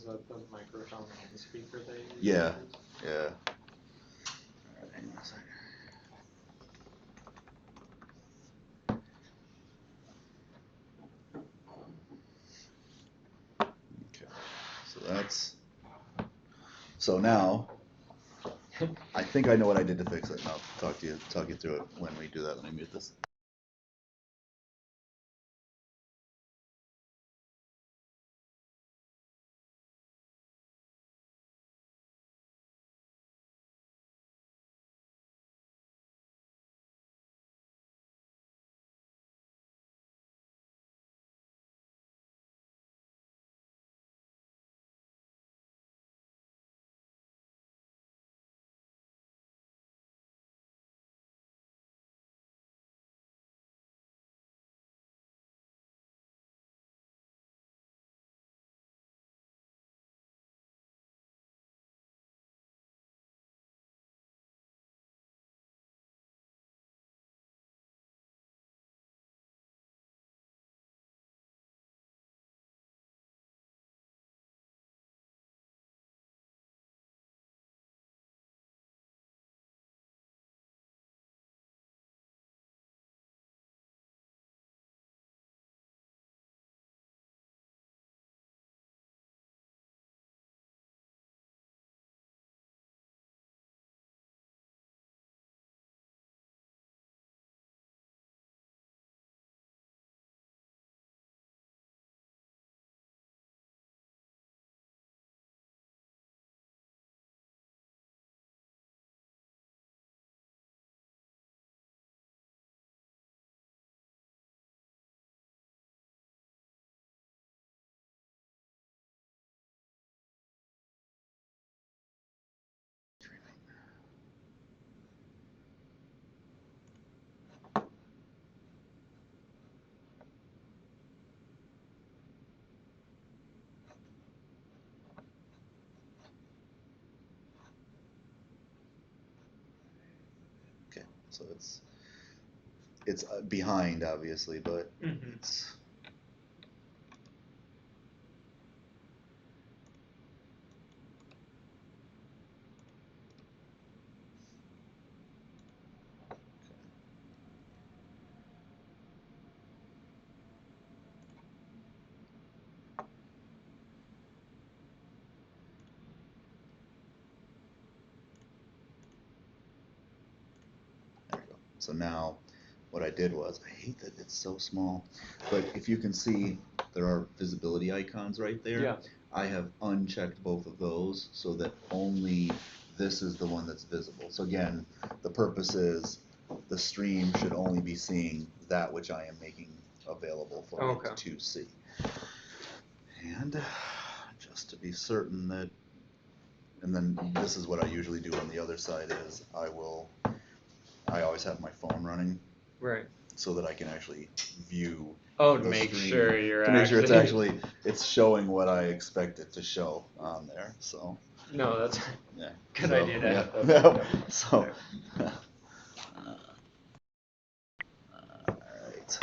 that the microphone on the speaker they use? Yeah, yeah. Alright, hang on a second. Okay, so that's, so now, I think I know what I did to fix it, and I'll talk you through it when we do that. Let me mute this. Okay, so it's behind, obviously, but it's. There we go. So now, what I did was, I hate that it's so small, but if you can see, there are visibility icons right there. Yeah. I have unchecked both of those so that only this is the one that's visible. So again, the purpose is the stream should only be seeing that which I am making available for it to see. And just to be certain that, and then this is what I usually do on the other side is I always have my phone running. Right. So that I can actually view to the make stream, sure you're to make sure it's showing what I expect it to show on there. So No, that's yeah, good so, idea to yeah, have that. so all right.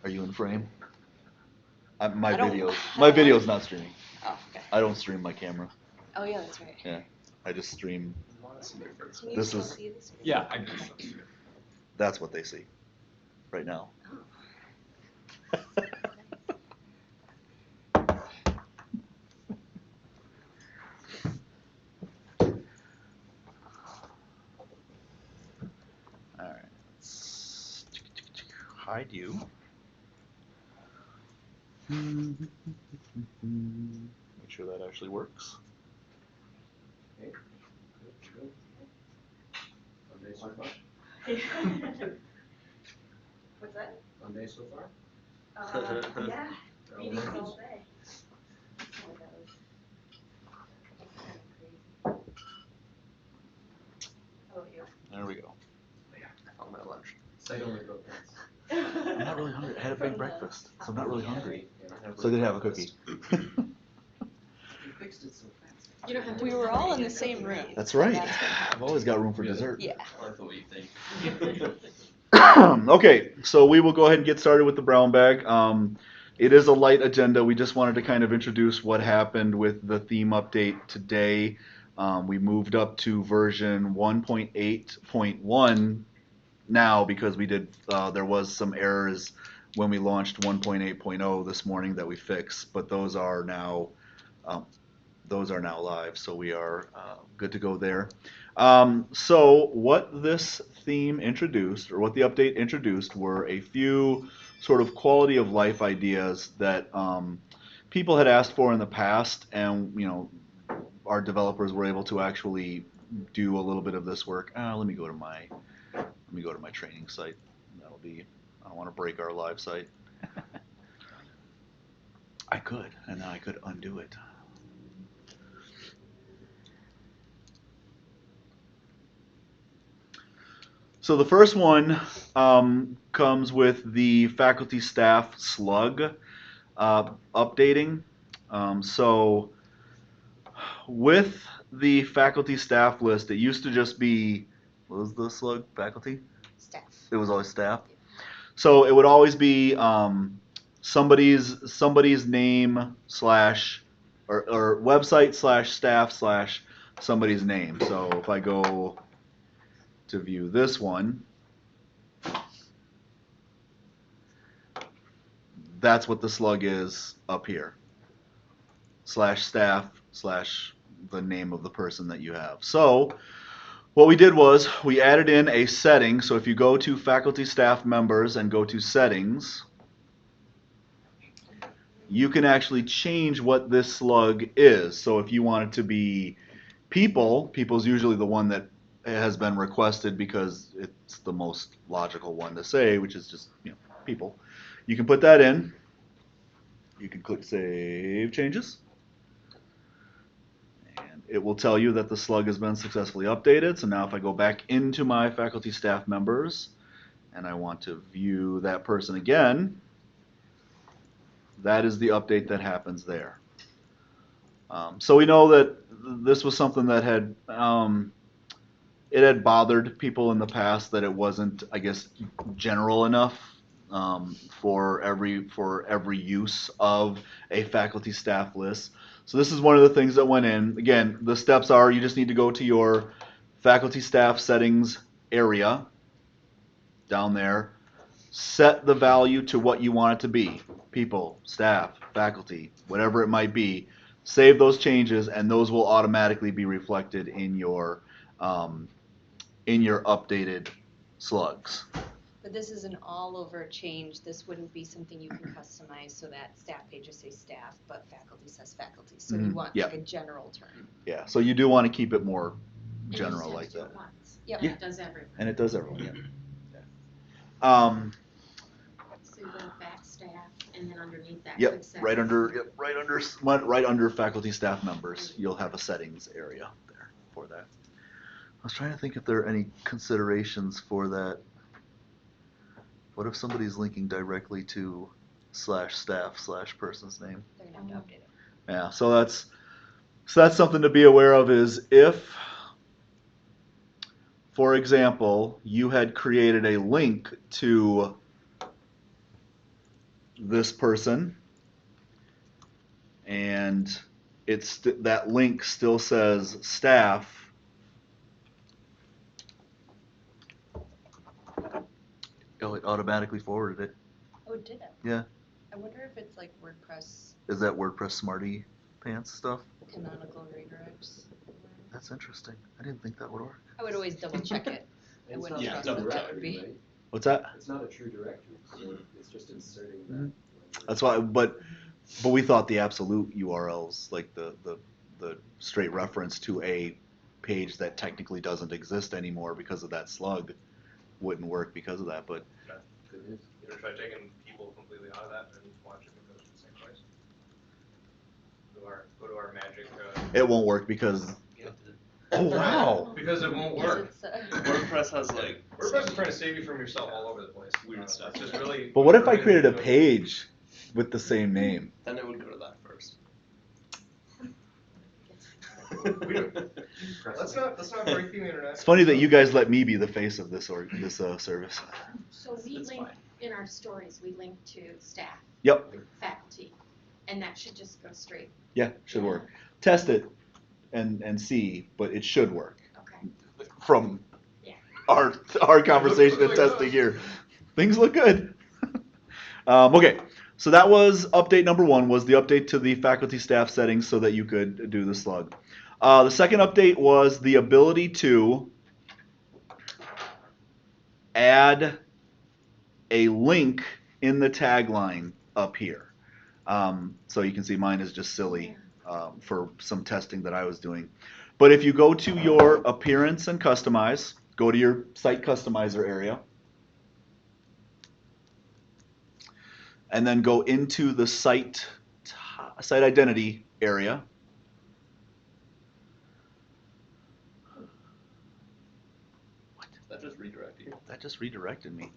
Are you in frame? I My don't- video's not streaming. Oh, okay. I don't stream my camera. Oh, yeah, that's right. Yeah, I just stream. I wanna see your face. Can you This still is- see this? Yeah, I can still see it. That's what they see, right now. Oh. All right. Let's hide you. Make sure that actually works. Okay, good. Monday so far? What's that? Monday so far? Yeah, No meetings worries. all day. Oh, that was kind of crazy. How about you? There we go. Yeah, I found my lunch. Site only cookies. I'm not really hungry. I had a big breakfast, so I'm not really hungry. Yeah, I have So I did have a cookie. You fixed it so fast. You don't have to We were all in the same room. That's right. That's what happened. I've always got room for Really? dessert. Yeah. That's what you think. Okay, so we will go ahead and get started with the brown bag. It is a light agenda. We just wanted to kind of introduce what happened with the theme update today. We moved up to version 1.8.1 now because we did. There was some errors when we launched 1.8.0 this morning that we fixed, but those are now live, so we are good to go there. So what this theme introduced, or what the update introduced, were a few sort of quality of life ideas that people had asked for in the past, and our developers were able to actually do a little bit of this work. Let me go to my training site. That'll be. I don't want to break our live site. I could, and then I could undo it. So the first one comes with the faculty staff slug updating. So with the faculty staff list, it used to just be, what was the slug? Faculty? Staff. It was always staff. So it would always be somebody's name slash or website slash staff slash somebody's name. So if I go to view this one, that's what the slug is up here. Slash staff slash the name of the person that you have. So what we did was we added in a setting. So if you go to faculty staff members and go to settings, you can actually change what this slug is. So if you want it to be people's usually the one that has been requested because it's the most logical one to say, which is just people. You can put that in. You can click Save Changes. And it will tell you that the slug has been successfully updated. So now if I go back into my faculty staff members and I want to view that person again, that is the update that happens there. So we know that this was something that had it had bothered people in the past, that it wasn't, I guess, general enough for every use of a faculty staff list. So this is one of the things that went in. Again, the steps are you just need to go to your faculty staff settings area down there, set the value to what you want it to be. People, staff, faculty, whatever it might be. Save those changes, and those will automatically be reflected in your updated slugs. But this is an all-over change. This wouldn't be something you can customize so that staff pages say staff, but faculty says faculty. So you want Yeah. like a general term. Yeah, so you do want to keep it more general like that. Yep. Yeah. It does everyone. And it does everyone, yeah. So you go to back staff and then underneath that. Yep, click settings. right under faculty staff members, you'll have a settings area there for that. I was trying to think if there are any considerations for that. What if somebody's linking directly to /staff/person's name? They're gonna have to update it. Yeah, so that's something to be aware of. Is if, for example, you had created a link to this person, and that link still says staff, oh, it automatically forwarded it. Oh, it did it. Yeah. I wonder if it's like WordPress Is that WordPress Smarty Pants stuff? canonical redirects. That's interesting. I didn't think that would work. I would always double check it. I It's wouldn't not trust a that that directory, would be. right? What's that? It's not a true directory, so it's just inserting that. Mhm. That's why, but we thought the absolute URLs, like the straight reference to a page that technically doesn't exist anymore because of that slug, wouldn't work because of that. But Good news. You ever try taking people completely out of that and watch if it goes to the same place? Go to our magic. it won't work because. Oh wow! Because it won't work. Is it, WordPress has like WordPress is trying to save you from yourself all over the place. Weird stuff. It's just really. But what if I created a page with the same name? then it would go to that first. Let's not break the internet. It's funny that you guys let me be the face of this service. So we It's link, fine. in our stories, we link to staff, Yep. faculty, and that should just go straight, Yeah, should work. Test it and see, but it should work. okay. From Yeah. our conversation and Looks like testing us. here, things look good. Okay, so that was update number one, was the update to the faculty staff settings so that you could do the slug. The second update was the ability to add a link in the tagline up here. So you can see mine is just silly for some testing that I was doing. But if you go to your appearance and customize, go to your site customizer area, and then go into the site identity area. That just redirected you. That just redirected me.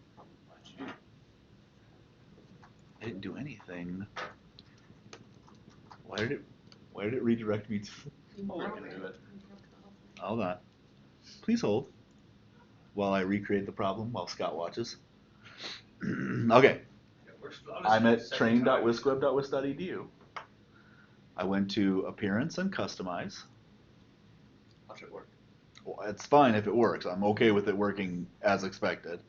I didn't do anything. Why did it redirect me to? Oh, we're gonna do it. Hold on. Please hold while I recreate the problem while Scott watches. Okay. I'm at train.wiscweb.wis.edu. I went to appearance and customize. Watch it work. Well, it's fine if it works. I'm okay with it working as expected.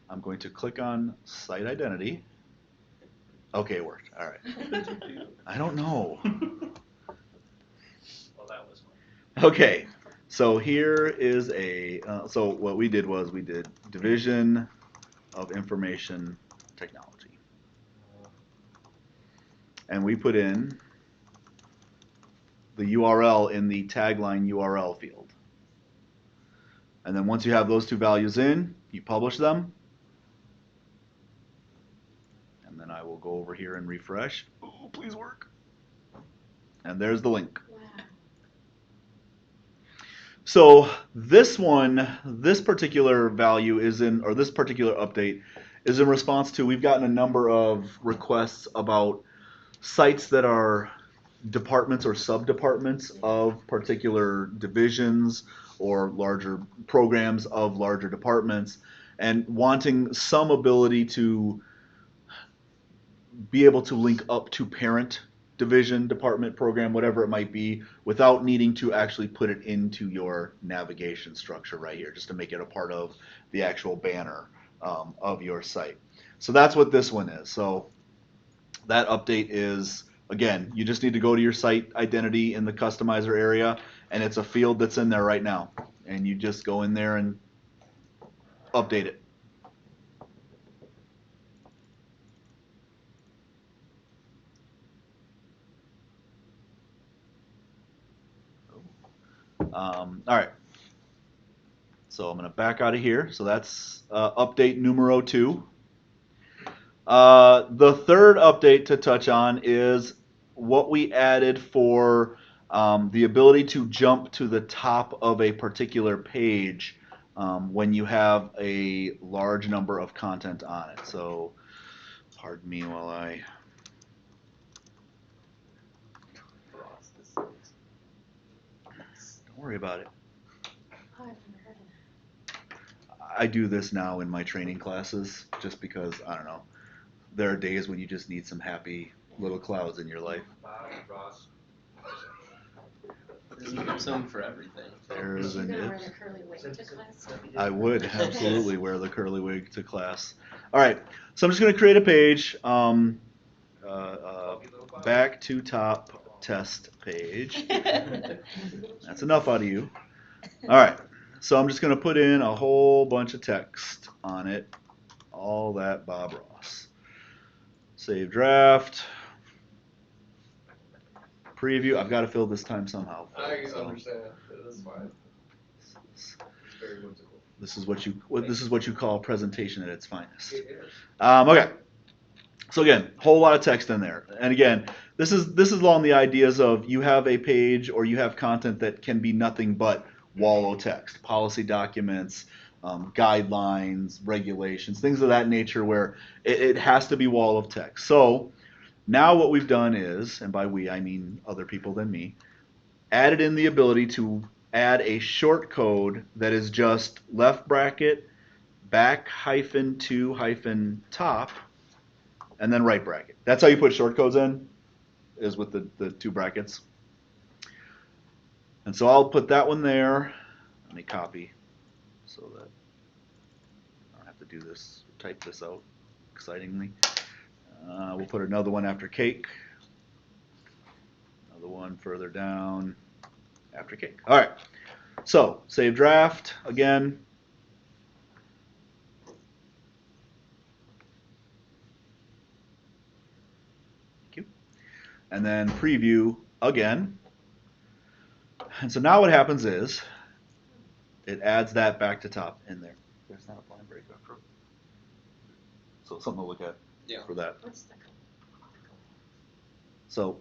I'm going to click on site identity. Okay, it worked. All right. I don't know. Well, that was one. Okay, so here is so what we did was we did Division of Information Technology. And we put in the URL in the tagline URL field. And then once you have those two values in, you publish them. And then I will go over here and refresh. Oh, please work. And there's the link. Wow. So this particular value is in, or this particular update is in response to, we've gotten a number of requests about sites that are departments or sub-departments of particular divisions or larger programs of larger departments, and wanting some ability to be able to link up to parent division, department, program, whatever it might be, without needing to actually put it into your navigation structure right here, just to make it a part of the actual banner of your site. So that's what this one is. So that update is, again, you just need to go to your site identity in the customizer area, and it's a field that's in there right now. And you just go in there and update it. All right. So I'm going to back out of here. So that's update numero 2. The third update to touch on is what we added for the ability to jump to the top of a particular page when you have a large number of content on it. So pardon me while I... Don't worry about it. Oh, I've never heard of that. I do this now in my training classes just because, I don't know, there are days when you just need some happy little clouds in your life. Ross. There's some for everything. There's You're an gonna wear if. the curly wig to class? I would absolutely wear the curly wig to class. All right, so I'm just going to create a page. Back to top test page. That's enough out of you. All right, so I'm just going to put in a whole bunch of text on it. All that Bob Ross. Save draft. Preview. I've got to fill this time somehow. I so understand. That's fine. It's very whimsical. This is what you call presentation at its finest. It is. Okay. So again, whole lot of text in there. And again, this is along the ideas of you have a page or you have content that can be nothing but wallow text, policy documents, guidelines, regulations, things of that nature where it has to be wall of text. So now what we've done is, and by we I mean other people than me, added in the ability to add a short code that is just left bracket, back hyphen to hyphen top, and then right bracket. That's how you put short codes in, is with the two brackets. And so I'll put that one there. Let me copy so that I don't have to do this, type this out excitingly. We'll put another one after cake. Another one further down after cake. All right. So save draft again. And then preview again. And so now what happens is it adds that back to top in there. There's not a blind break up for. So something to look at for that. What's the So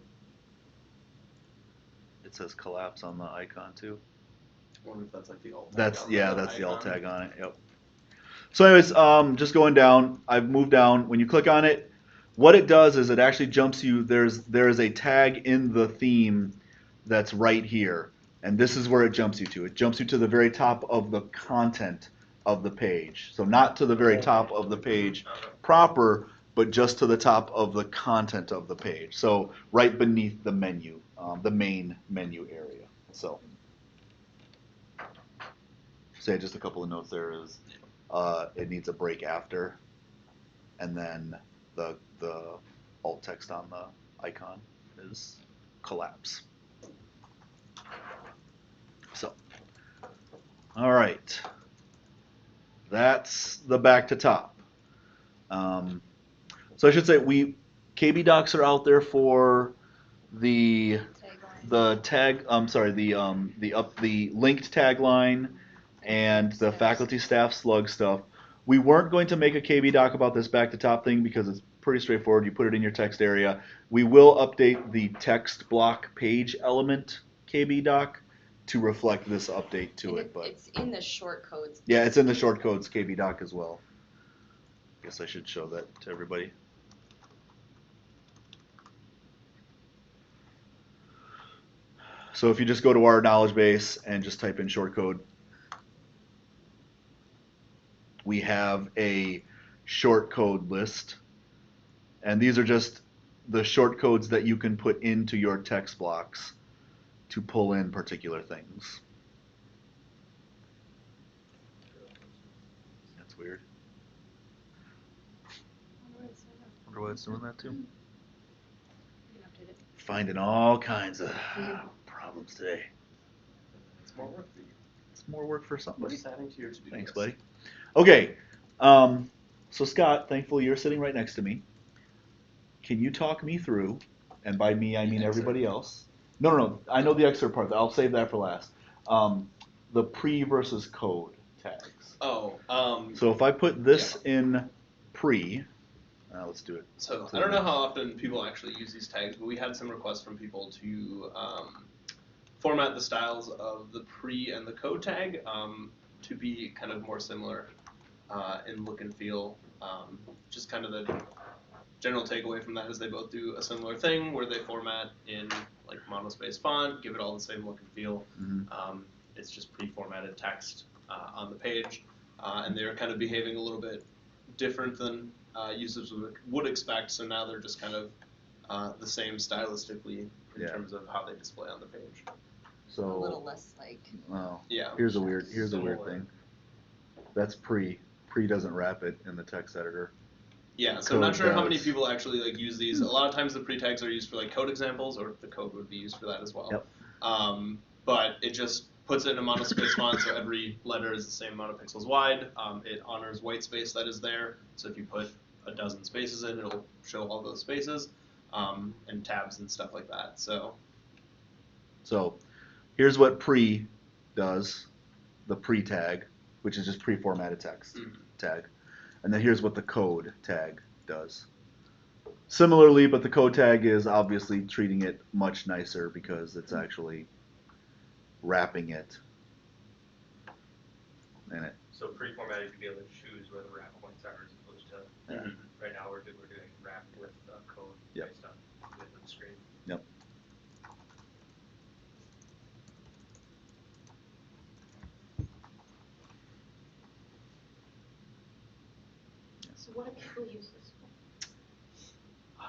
it says collapse on the icon too. I wonder if that's like the alt tag. That's on that's the icon. alt tag on it. Yep. So anyways, just going down, I've moved down. When you click on it, what it does is it actually jumps you. There is a tag in the theme that's right here, and this is where it jumps you to. It jumps you to the very top of the content of the page. So not to the very top of the page proper, but just to the top of the content of the page. So right beneath the menu, the main menu area. So say just a couple of notes there is it needs a break after, and then the alt text on the icon is collapse. So, all right, that's the back to top. So I should say KB docs are out there for the tag. I'm sorry, the linked tagline and the faculty staff slug stuff. We weren't going to make a KB doc about this back to top thing because it's pretty straightforward. You put it in your text area. We will update the text block page element KB doc to reflect this update to it. But it's in the short codes. yeah, it's in the short codes KB doc as well. Guess I should show that to everybody. So if you just go to our knowledge base and just type in short code, we have a short code list, and these are just the short codes that you can put into your text blocks to pull in particular things. That's weird. Wonder why it's doing that too. Finding all kinds of problems today. It's more work for you. It's more work for somebody. Just adding to your to-do Thanks, list. buddy. Okay, so Scott, thankfully you're sitting right next to me. Can you talk me through, and by me I mean everybody else. No, I know the excerpt part. I'll save that for last. The pre versus code tags. Oh, So if I put this in pre, let's do it. so I don't know how often people actually use these tags, but we had some requests from people to format the styles of the pre and the code tag to be kind of more similar in look and feel. Just kind of the general takeaway from that is they both do a similar thing where they format in like monospace font, give it all the same look and feel. Mm-hmm. It's just pre-formatted text on the page, and they're kind of behaving a little bit different than users would expect. So now they're just kind of the same stylistically in Yeah. terms of how they display on the page. So A little less like. well, Yeah. here's a weird Similar. thing. That's pre. Pre doesn't wrap it in the text editor. Yeah, so I'm not Code sure how many does. people actually like use these. A lot of times the pre-tags are used for like code examples, or the code would be used for that as well. Yep. But it just puts it in a monospace font, so every letter is the same amount of pixels wide. It honors white space that is there, so if you put a dozen spaces in, it'll show all those spaces, and tabs and stuff like that. So So here's what pre does, the pre tag, which is just pre-formatted text tag. And then here's what the code tag does. Similarly, but the code tag is obviously treating it much nicer because it's actually wrapping it in it. So pre-formatted, you'd be able to choose where the wrap points are as opposed to, Yeah. right now we're doing wrap with code Yep. based on width of the screen. Yep. So what do people use this for?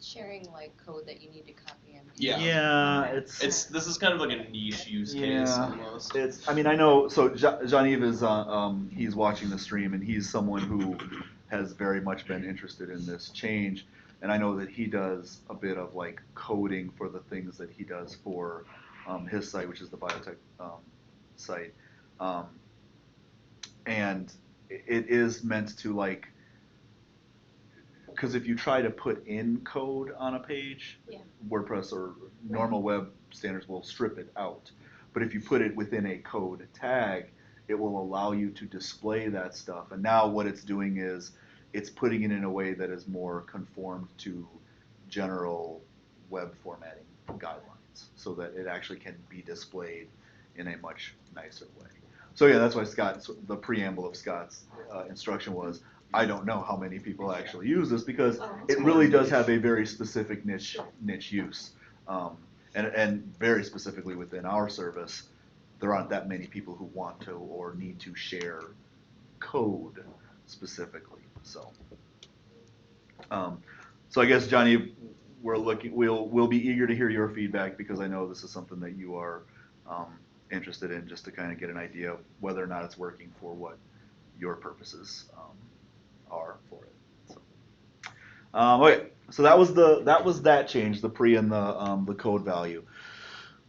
Sharing like code that you need to copy in. Yeah, it's this is kind of like a niche use case almost. It's. I mean, I know. So Jean-Yves is. He's watching the stream, and he's someone who has very much been interested in this change. And I know that he does a bit of like coding for the things that he does for his site, which is the biotech site. And it is meant to like. Because if you try to put in code on a page, Yeah. WordPress or normal web standards will strip it out. But if you put it within a code tag, it will allow you to display that stuff. And now what it's doing is it's putting it in a way that is more conformed to general web formatting guidelines so that it actually can be displayed in a much nicer way. So yeah, that's why the preamble of Scott's instruction was, I don't know how many people actually use this because it really does have a very specific niche use. And very specifically within our service, there aren't that many people who want to or need to share code specifically. So I guess Johnny, we'll be eager to hear your feedback because I know this is something that you are interested in, just to kind of get an idea of whether or not it's working for what your purposes are for it. So, okay, so that was that change, the pre and the code value.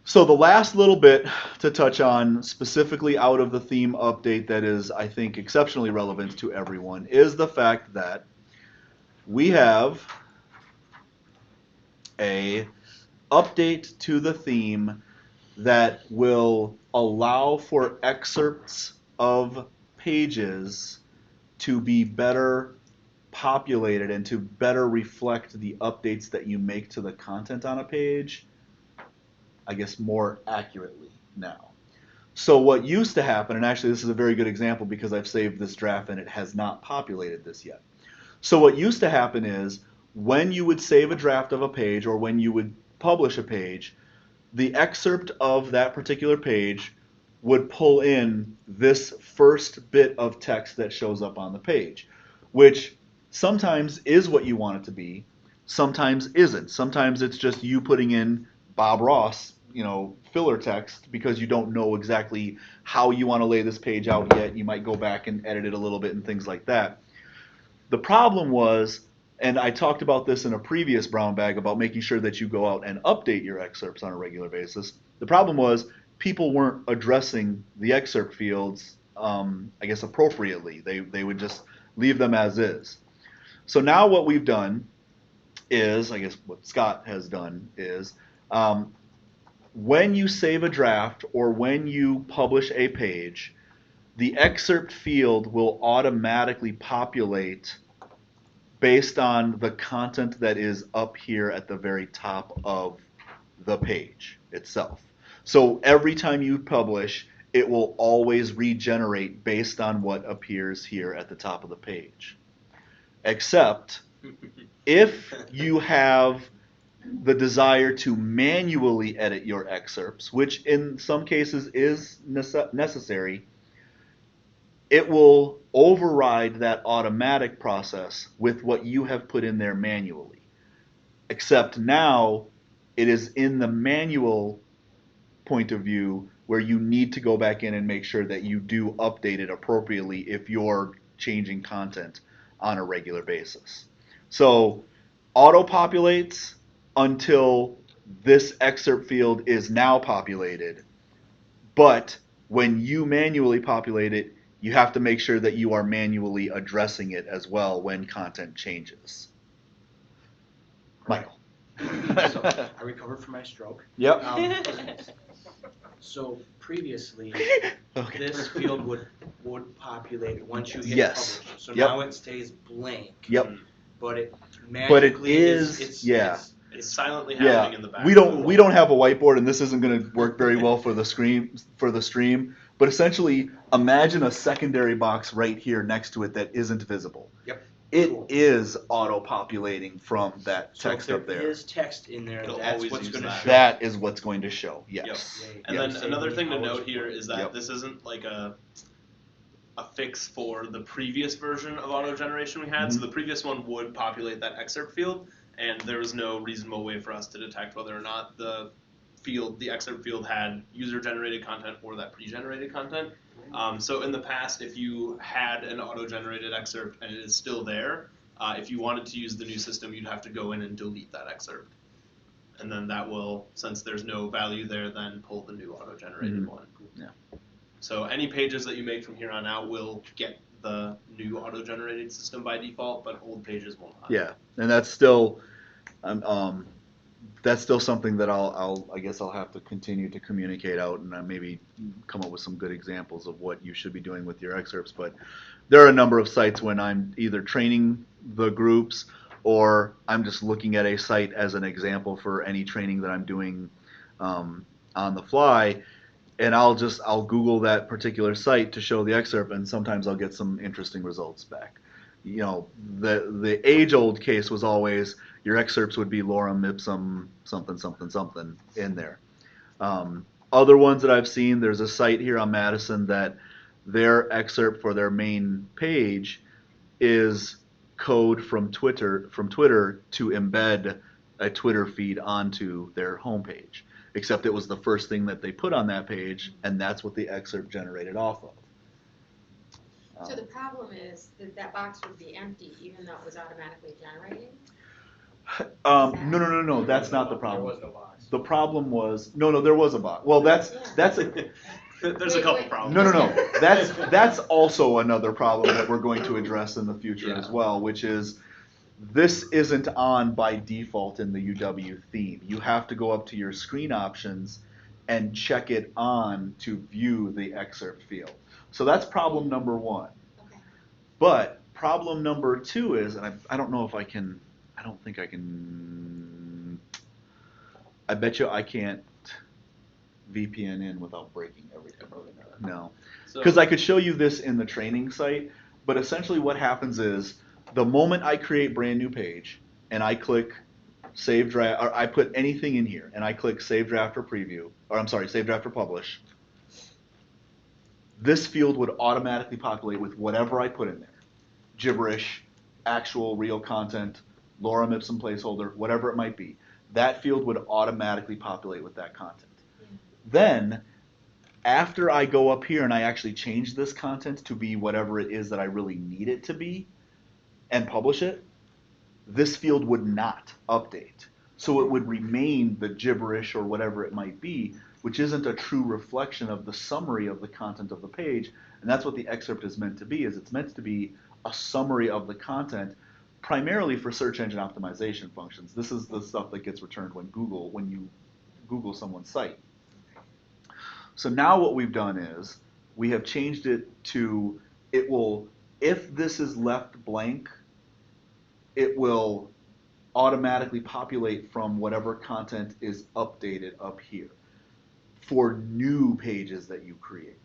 So the last little bit to touch on specifically out of the theme update that is, I think, exceptionally relevant to everyone is the fact that we have a update to the theme that will allow for excerpts of pages to be better populated and to better reflect the updates that you make to the content on a page, I guess, more accurately now. So what used to happen, and actually this is a very good example because I've saved this draft and it has not populated this yet. So what used to happen is when you would save a draft of a page or when you would publish a page, the excerpt of that particular page would pull in this first bit of text that shows up on the page, which sometimes is what you want it to be, sometimes isn't. Sometimes it's just you putting in Bob Ross, filler text because you don't know exactly how you want to lay this page out yet. You might go back and edit it a little bit and things like that. The problem was, and I talked about this in a previous brown bag about making sure that you go out and update your excerpts on a regular basis. The problem was people weren't addressing the excerpt fields, I guess, appropriately. They would just leave them as is. So now what we've done is, I guess what Scott has done is, when you save a draft or when you publish a page, the excerpt field will automatically populate based on the content that is up here at the very top of the page itself. So every time you publish, it will always regenerate based on what appears here at the top of the page. Except if you have the desire to manually edit your excerpts, which in some cases is necessary, it will override that automatic process with what you have put in there manually. Except now it is in the manual point of view where you need to go back in and make sure that you do update it appropriately if you're changing content on a regular basis. So auto populates until this excerpt field is now populated, but when you manually populate it, you have to make sure that you are manually addressing it as well when content changes. Michael. So, I recovered from my stroke. Yep. So previously, Okay. this field would populate once you hit Yes. publish. So Yep. now it stays blank. Yep. But it But it magically is, yeah. It's silently happening in the background. We don't have a whiteboard, and this isn't going to work very well for the stream. But essentially, imagine a secondary box right here next to it that isn't visible. Yep. It Cool. is auto-populating from that So text if up there. there is text in there, It'll that's always what's use going to that. show. That is what's going to show. Yes. Yep. And Yes. then another thing to How it's note here is that Yep. this isn't like a fix for the previous version of auto generation we had. So the previous one would populate that excerpt field, and there was no reasonable way for us to detect whether or not the excerpt field had user generated content or that pre-generated content. So in the past, if you had an auto generated excerpt and it is still there, if you wanted to use the new system, you'd have to go in and delete that excerpt. And then that will, since there's no value there, then pull the new auto-generated one. Yeah. So any pages that you make from here on out will get the new auto-generated system by default, but old pages will not. Yeah, and that's still something that I guess I'll have to continue to communicate out and maybe come up with some good examples of what you should be doing with your excerpts. But there are a number of sites when I'm either training the groups or I'm just looking at a site as an example for any training that I'm doing on the fly, and I'll Google that particular site to show the excerpt, and sometimes I'll get some interesting results back. You know, the age-old case was always your excerpts would be lorem ipsum something something something in there. Other ones that I've seen, there's a site here on Madison that their excerpt for their main page is code from Twitter to embed a Twitter feed onto their homepage. Except it was the first thing that they put on that page, and that's what the excerpt generated off of. So the problem is that that box would be empty even though it was automatically generating? No, that's not the problem. There was no box. The problem was there was a box. Well, that's a There's a couple problems. no. That's also another problem that we're going to address in the future as well, which is this isn't on by default in the UW theme. You have to go up to your screen options and check it on to view the excerpt field. So that's problem number one. Okay. But problem number two is, and I don't know if I can, I don't think I can, I bet you I can't VPN in without breaking everything. No. Because I could show you this in the training site, but essentially what happens is the moment I create brand new page and I click save draft, or I put anything in here and I click save draft or preview, or I'm sorry, save draft or publish, this field would automatically populate with whatever I put in there. Gibberish, actual real content, lorem ipsum placeholder, whatever it might be. That field would automatically populate with that content. Yeah. Then, after I go up here and I actually change this content to be whatever it is that I really need it to be and publish it, this field would not update. So it would remain the gibberish or whatever it might be, which isn't a true reflection of the summary of the content of the page. And that's what the excerpt is meant to be, is it's meant to be a summary of the content, primarily for search engine optimization functions. This is the stuff that gets returned when you Google someone's site. So now what we've done is we have changed it to, it will, if this is left blank, it will automatically populate from whatever content is updated up here for new pages that you create.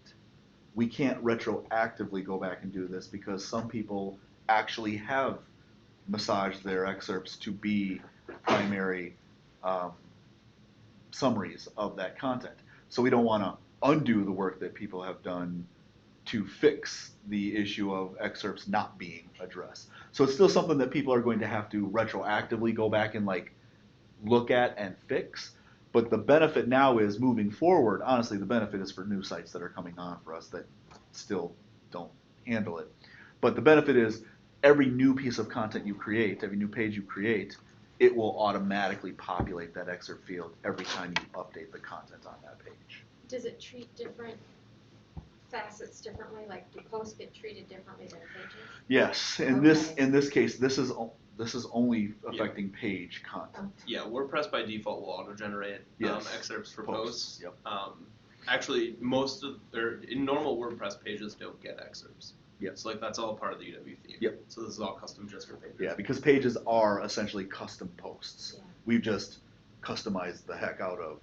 We can't retroactively go back and do this because some people actually have massaged their excerpts to be primary summaries of that content. So we don't want to undo the work that people have done to fix the issue of excerpts not being addressed. So it's still something that people are going to have to retroactively go back and like look at and fix. But the benefit now is moving forward, honestly, the benefit is for new sites that are coming on for us that still don't handle it. But the benefit is every new piece of content you create, every new page you create, it will automatically populate that excerpt field every time you update the content on that page. Does it treat different facets differently? Like, do posts get treated differently than pages? Yes, in Okay. this case, this is only affecting page content. Yeah, WordPress by default will auto-generate Yes. excerpts for Posts, posts. yep. Actually, most of in normal WordPress pages don't get excerpts. Yep. So like that's all part of the UW theme. Yep. So this is all custom just for pages. Yeah, because pages are essentially custom posts. Yeah. We've just customized the heck out of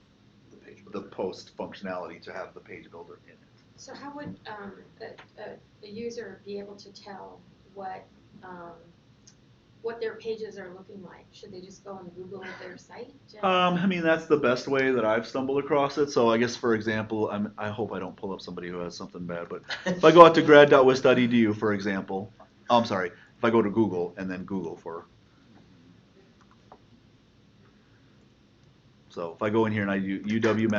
The page the builder. post functionality to have the page builder in it. So how would a user be able to tell what their pages are looking like? Should they just go and Google their site? I mean, that's the best way that I've stumbled across it. So I guess, for example, I hope I don't pull up somebody who has something bad, but if I go out to grad.wis.edu, for example, I'm sorry, if I go to Google and then Google for, so if I go in here and I do UW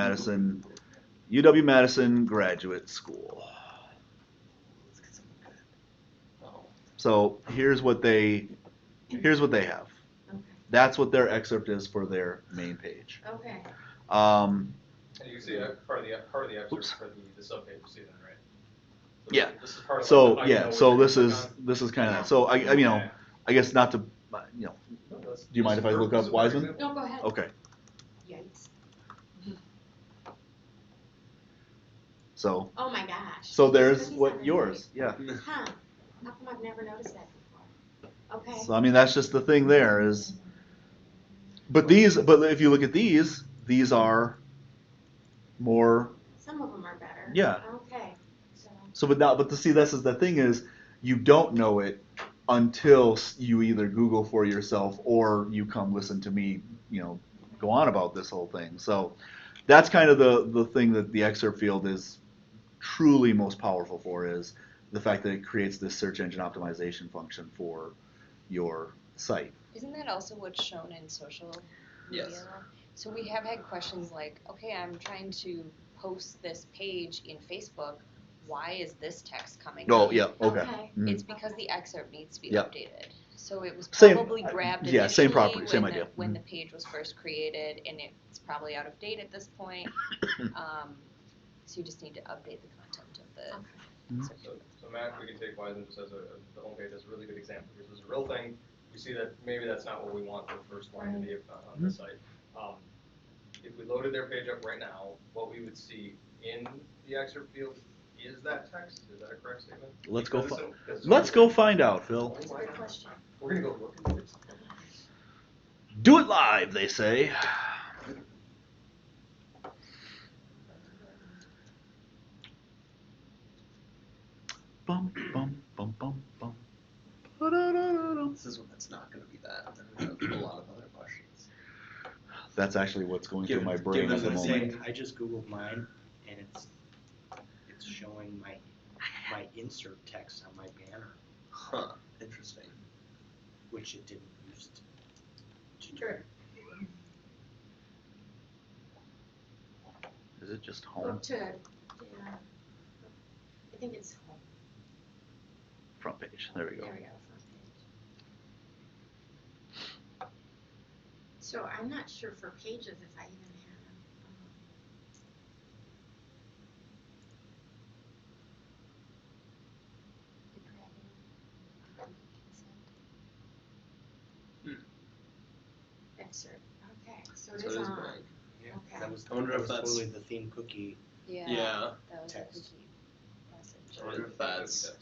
Madison Graduate School. So here's what they have. Okay. That's what their excerpt is for their main page. Okay. And you can see part of the excerpt Oops. for the subpage. You see that, right? So Yeah. This is part of So like, the yeah, I know so what this you're is gonna kind of that. So Okay. I guess not to, you know, click on. No, do you mind if I look up Wiseman? No, go ahead. Okay. Yikes. So Oh my gosh. there's Cookies what on the yours, yeah. right. Huh. How come I've never noticed that before? Okay. So I mean, that's just the thing there is, but if you look at these are more, Some of them are better. Yeah. Okay. So. but to see, this is the thing is, you don't know it until you either Google for yourself or you come listen to me, go on about this whole thing. So that's kind of the thing that the excerpt field is truly most powerful for, is the fact that it creates this search engine optimization function for your site. Isn't that also what's shown in social media? Yes. though? So we have had questions like, okay, I'm trying to post this page in Facebook. Why is this text coming Oh, up? yeah, okay. Okay. Mhm. It's because the excerpt needs to be Yep. updated. So it was Same- probably grabbed yeah, same initially property, same when idea. when Mhm. the page was first created, and it's probably out of date at this point. So you just need to update the content of the. Mhm. So Matt, we can take Wiseman just as the homepage as a really good example, because it's a real thing. We see that maybe that's not what we want the first line to be on the site. If we loaded their page up right now, what we would see in the excerpt field is that text. Is that a correct statement? Let's Because go find out, Phil. That's a good question. We're gonna go look at this. Do it live, they say. Bum, bum, bum, bum, bum. Ba-da-da-da-dum. This is when it's not gonna be that. And then we have a lot of other questions. That's actually what's going through my brain I at was the gonna moment. say, I just Googled mine, and it's showing my insert text on my banner, Huh. Interesting. which it didn't used to. True. Is it just Go home? to, yeah. I think it's home. Front page. There we go. There we go, front page. So I'm not sure for pages if I even have. Excerpt. Okay, so it So is it is on. blank. Yeah, Okay. that was, I wonder that if was that's- totally the theme cookie. Yeah. Yeah. That was Text. a cookie message. I wonder if that's.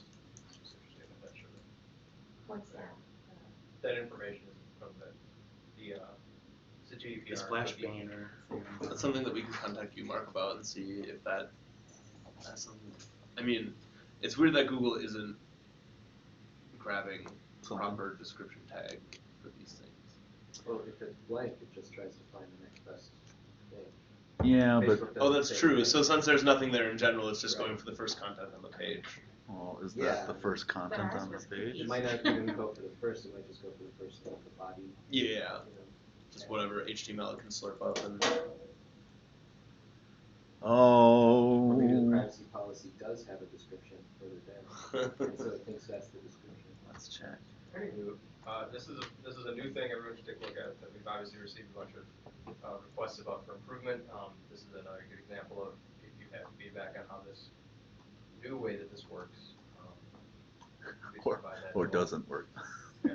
What's that? That information is from the it's a GDPR. The splash cookie. banner. That's something that we can contact you, Mark, about and see if that's something. I mean, it's weird that Google isn't grabbing proper description tag for these things. Well, if it's blank, it just tries to find the next best thing. Yeah, but Facebook Oh, doesn't that's say true. that. So since there's nothing there in general, it's just Right. going for the first content on the page. oh, is Yeah. that the first content ours on the was page? It might not even go for the first, it might just go for the first one, the body, Yeah, you know. just whatever HTML it can slurp up and. Or maybe the Oh, privacy policy does have a description further down, and so it thinks that's the description. let's check. This is a new thing everyone should take a look at, that we've obviously received a bunch of requests about for improvement. This is another good example of if you have feedback on how this new way that this works. Please provide that Or below. doesn't work. Yeah.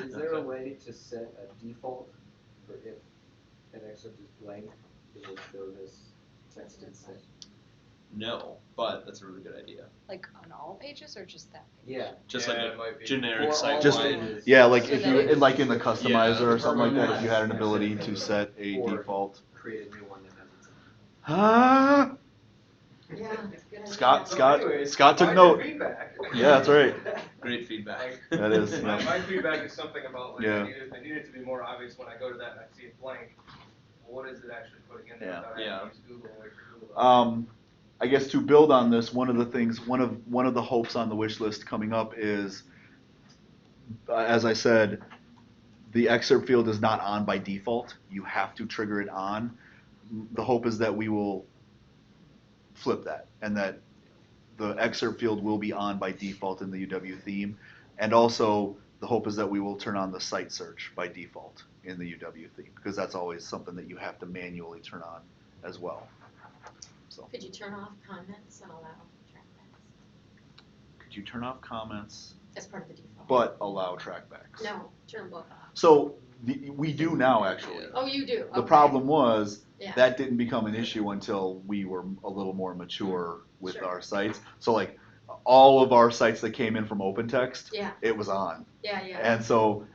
Is there a way to set a default for if an excerpt is blank, it will show this text instead? No, but that's a really good idea. Like on all pages or just that page? Yeah. Just Yeah, like it might a be. generic For site all Just- wide. pages. Yeah, like So if that you, it- like in the customizer Yeah, or something like that, if you had an Yeah. ability to set a Or default. create a new one that has its own. Ah, Yeah, good idea. Scott, So Scott, anyways, Scott took provide your note. feedback. Yeah, that's right. Great feedback. That is, My, yeah. my feedback is something about like Yeah. I need it to be more obvious when I go to that and I see it blank. Well, what is it actually putting in there? Yeah. Without Yeah. having to use Google and wait for Google to update. I guess to build on this, one of the things, one of the hopes on the wish list coming up is, as I said, the excerpt field is not on by default. You have to trigger it on. The hope is that we will flip that, and that the excerpt field will be on by default in the UW theme. And also, the hope is that we will turn on the site search by default in the UW theme, because that's always something that you have to manually turn on as well. So, Could you turn off comments and allow trackbacks could you turn off comments as part of the default? but allow trackbacks? No, turn both off. So we do now, actually. Oh, you do? The Okay. problem was Yeah. that didn't become an issue until we were a little more mature with Sure. our sites. So like all of our sites that came in from OpenText, Yeah, it was on. yeah, yeah. And so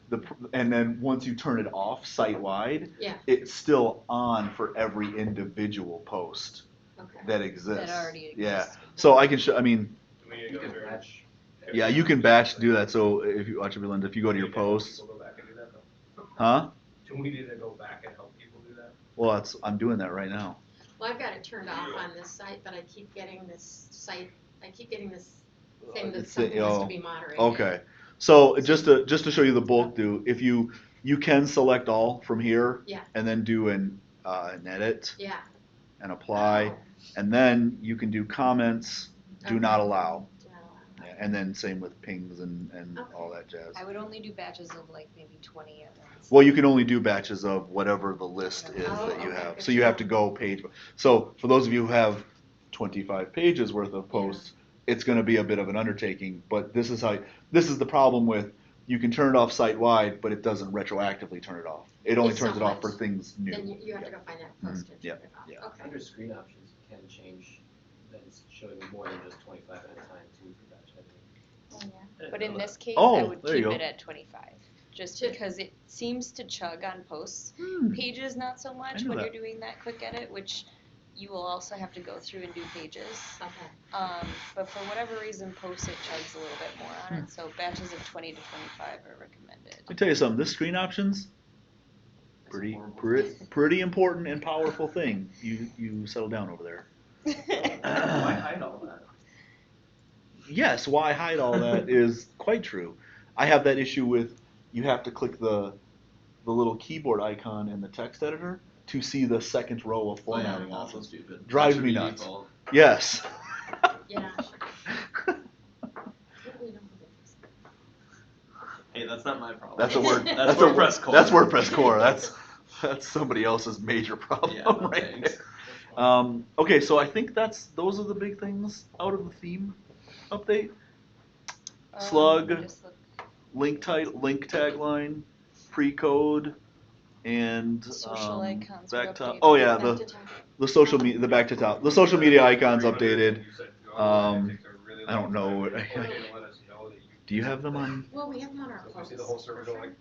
and then once you turn it off site wide, Yeah. it's still on for every individual post Okay. that exists. That already Yeah. exists. So I can show. I mean, Do we need to You go can through? batch. yeah, you can batch do that. So if you watch it, Belinda, if you go to your posts, People go back and do that though. huh? Do we need to go back and help people do that? Well, I'm doing that right now. Well, I've got it turned off on this site, but I keep getting this thing that It's something has to oh, be moderated. Okay, so just to show you the bulk do, if you can select all from here. Yeah. And then do an edit Yeah. and apply, Oh. and then you can do comments, do Okay. not allow, Do not allow. yeah, and then same with pings and Okay. all that jazz. I would only do batches of like maybe 20 at once. Well, you can only do batches of whatever the list is Oh, that you okay, have. good So to you have know. to go page. So for those of you who have 25 pages worth of posts, it's going to be a bit of an undertaking. But this is the problem with, you can turn it off site wide, but it doesn't retroactively turn it off. It only If turns it off for someone's- things new. Then you have to go find that post and Yeah, turn it off. yeah. Okay. Under screen options, you can change that it's showing more than just 25 at a time too for batch editing. Oh, yeah. But in this case, Oh, I would there you keep go. it at 25, just To- because it seems to chug on posts. Hmm. Pages not so much knew when that. you're doing that quick edit, which you will also have to go through and do pages. Okay. But for whatever reason, posts it chugs a little bit more on Hmm. it, so batches of 20 to 25 are recommended. Let me tell you something. This screen options, pretty important and powerful thing. You settle down over there. Why hide all that? Yes, why hide all that is quite true. I have that issue with, you have to click the little keyboard icon in the text editor to see the second row of formatting Also options. stupid. Drives That should me be nuts. default. Yes. Yeah. We don't fix that. Hey, that's not my problem. That's a word. That's a WordPress core. That's WordPress core. That's somebody else's major problem. Yeah, no right thanks. there. Okay, so I think those are the big things out of the theme update. Slug. Let me just look. Link tagline, pre-code, and Social icons were back top. updated. Oh yeah, Back to top. the social media, the back to top. The social media icons 300, updated. you said, oh, it takes a really I don't long know. time. It's okay to let us know that you- Do you have them on? Well, we have them on our So if posts. we see the whole server going,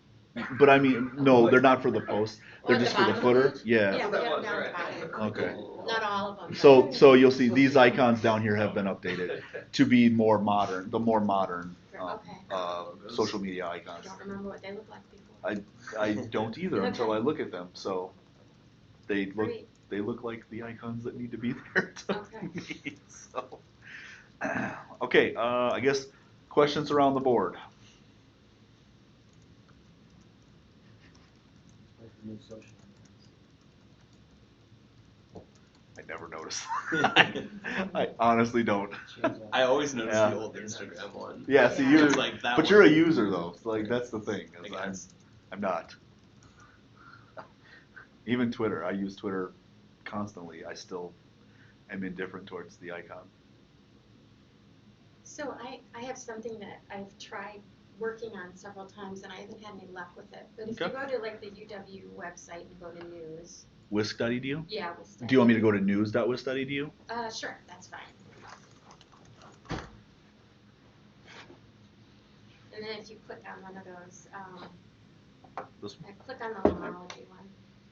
But I mean, no, they're not for the post. Oh, They're at the just for the bottom of the footer. page? Yeah. Yeah, we That have them was, down at the alright. bottom. Okay. Not all of them. So you'll see these icons down here have been updated to be more modern, the more modern Okay. social media I icons. don't remember what they looked like before. I don't either until I look at them. So they look Great. they look like the icons that need to be there to Okay. me. So, okay, I guess questions around the board. Like the new social I never notice. I honestly don't. networks. I always notice Yeah. the old Instagram one. Yeah, see, Yeah. you're It's like that but one. you're a user though. So like that's the thing. I Is guess. I'm not. Even Twitter, I use Twitter constantly. I still am indifferent towards the icon. So I have something that I've tried working on several times and I haven't had any luck with it. But if you Okay. go to like the UW website and go to news, Wisc.edu? yeah, we'll stay. Do you want me to go to news.wisc.edu? Sure, that's fine. And then if you click on one of those, This click on the limnology one.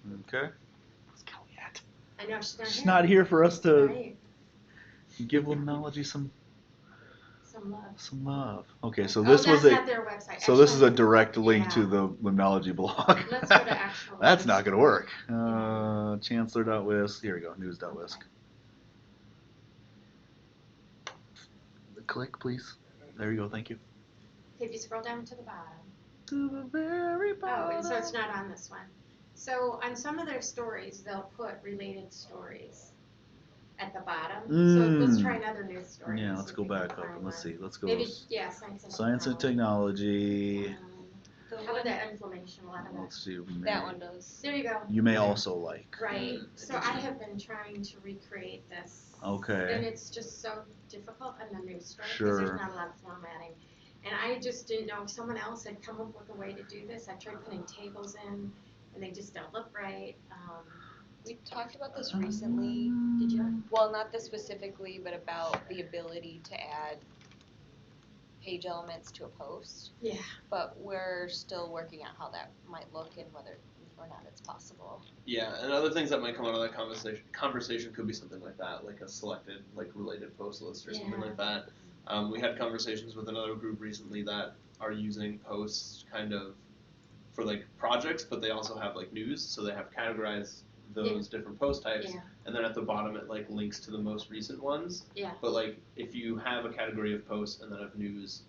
one? Okay. Where's Kelly at? I know she's not She's here. not here for us to Right, give Limnology some some love. love. Okay, so Oh, this was that's a not their website. so this is a Actually, direct link yeah. to the Limnology blog. Let's go to actual That's news. not gonna work. Chancellor.wisc. Here we go. News.wisc. Click, please. There you go. Thank you. Okay, if you scroll down to the bottom. To the very Oh, bottom. and so it's not on this one. So on some of their stories, they'll put related stories at the bottom. So let's try another news story. Yeah, and let's see go if we can back up find and let's one. see. Let's go. Maybe, yeah, science and Science and technology. The How one, about that inflammation, a lot of that. Let's see. that one does. There you go. You may also like. Right, so I have been trying to recreate this. Okay. And it's just so difficult on the news story, because Sure. there's not a lot of formatting. And I just didn't know if someone else had come up with a way to do this. I tried putting tables in, and they just don't look right. We talked about this recently. Did you? Well, not this specifically, but about the ability to add page elements to a post. Yeah. But we're still working out how that might look and whether or not it's possible. Yeah, and other things that might come out of that conversation could be something like that, like a selected, like related post list or something Yeah. like that. We had conversations with another group recently that are using posts kind of for like projects, but they also have like news, so they have categorized those different post types, Yeah. and then at the bottom it like links to the most recent ones. Yeah. But like if you have a category of posts and then of news,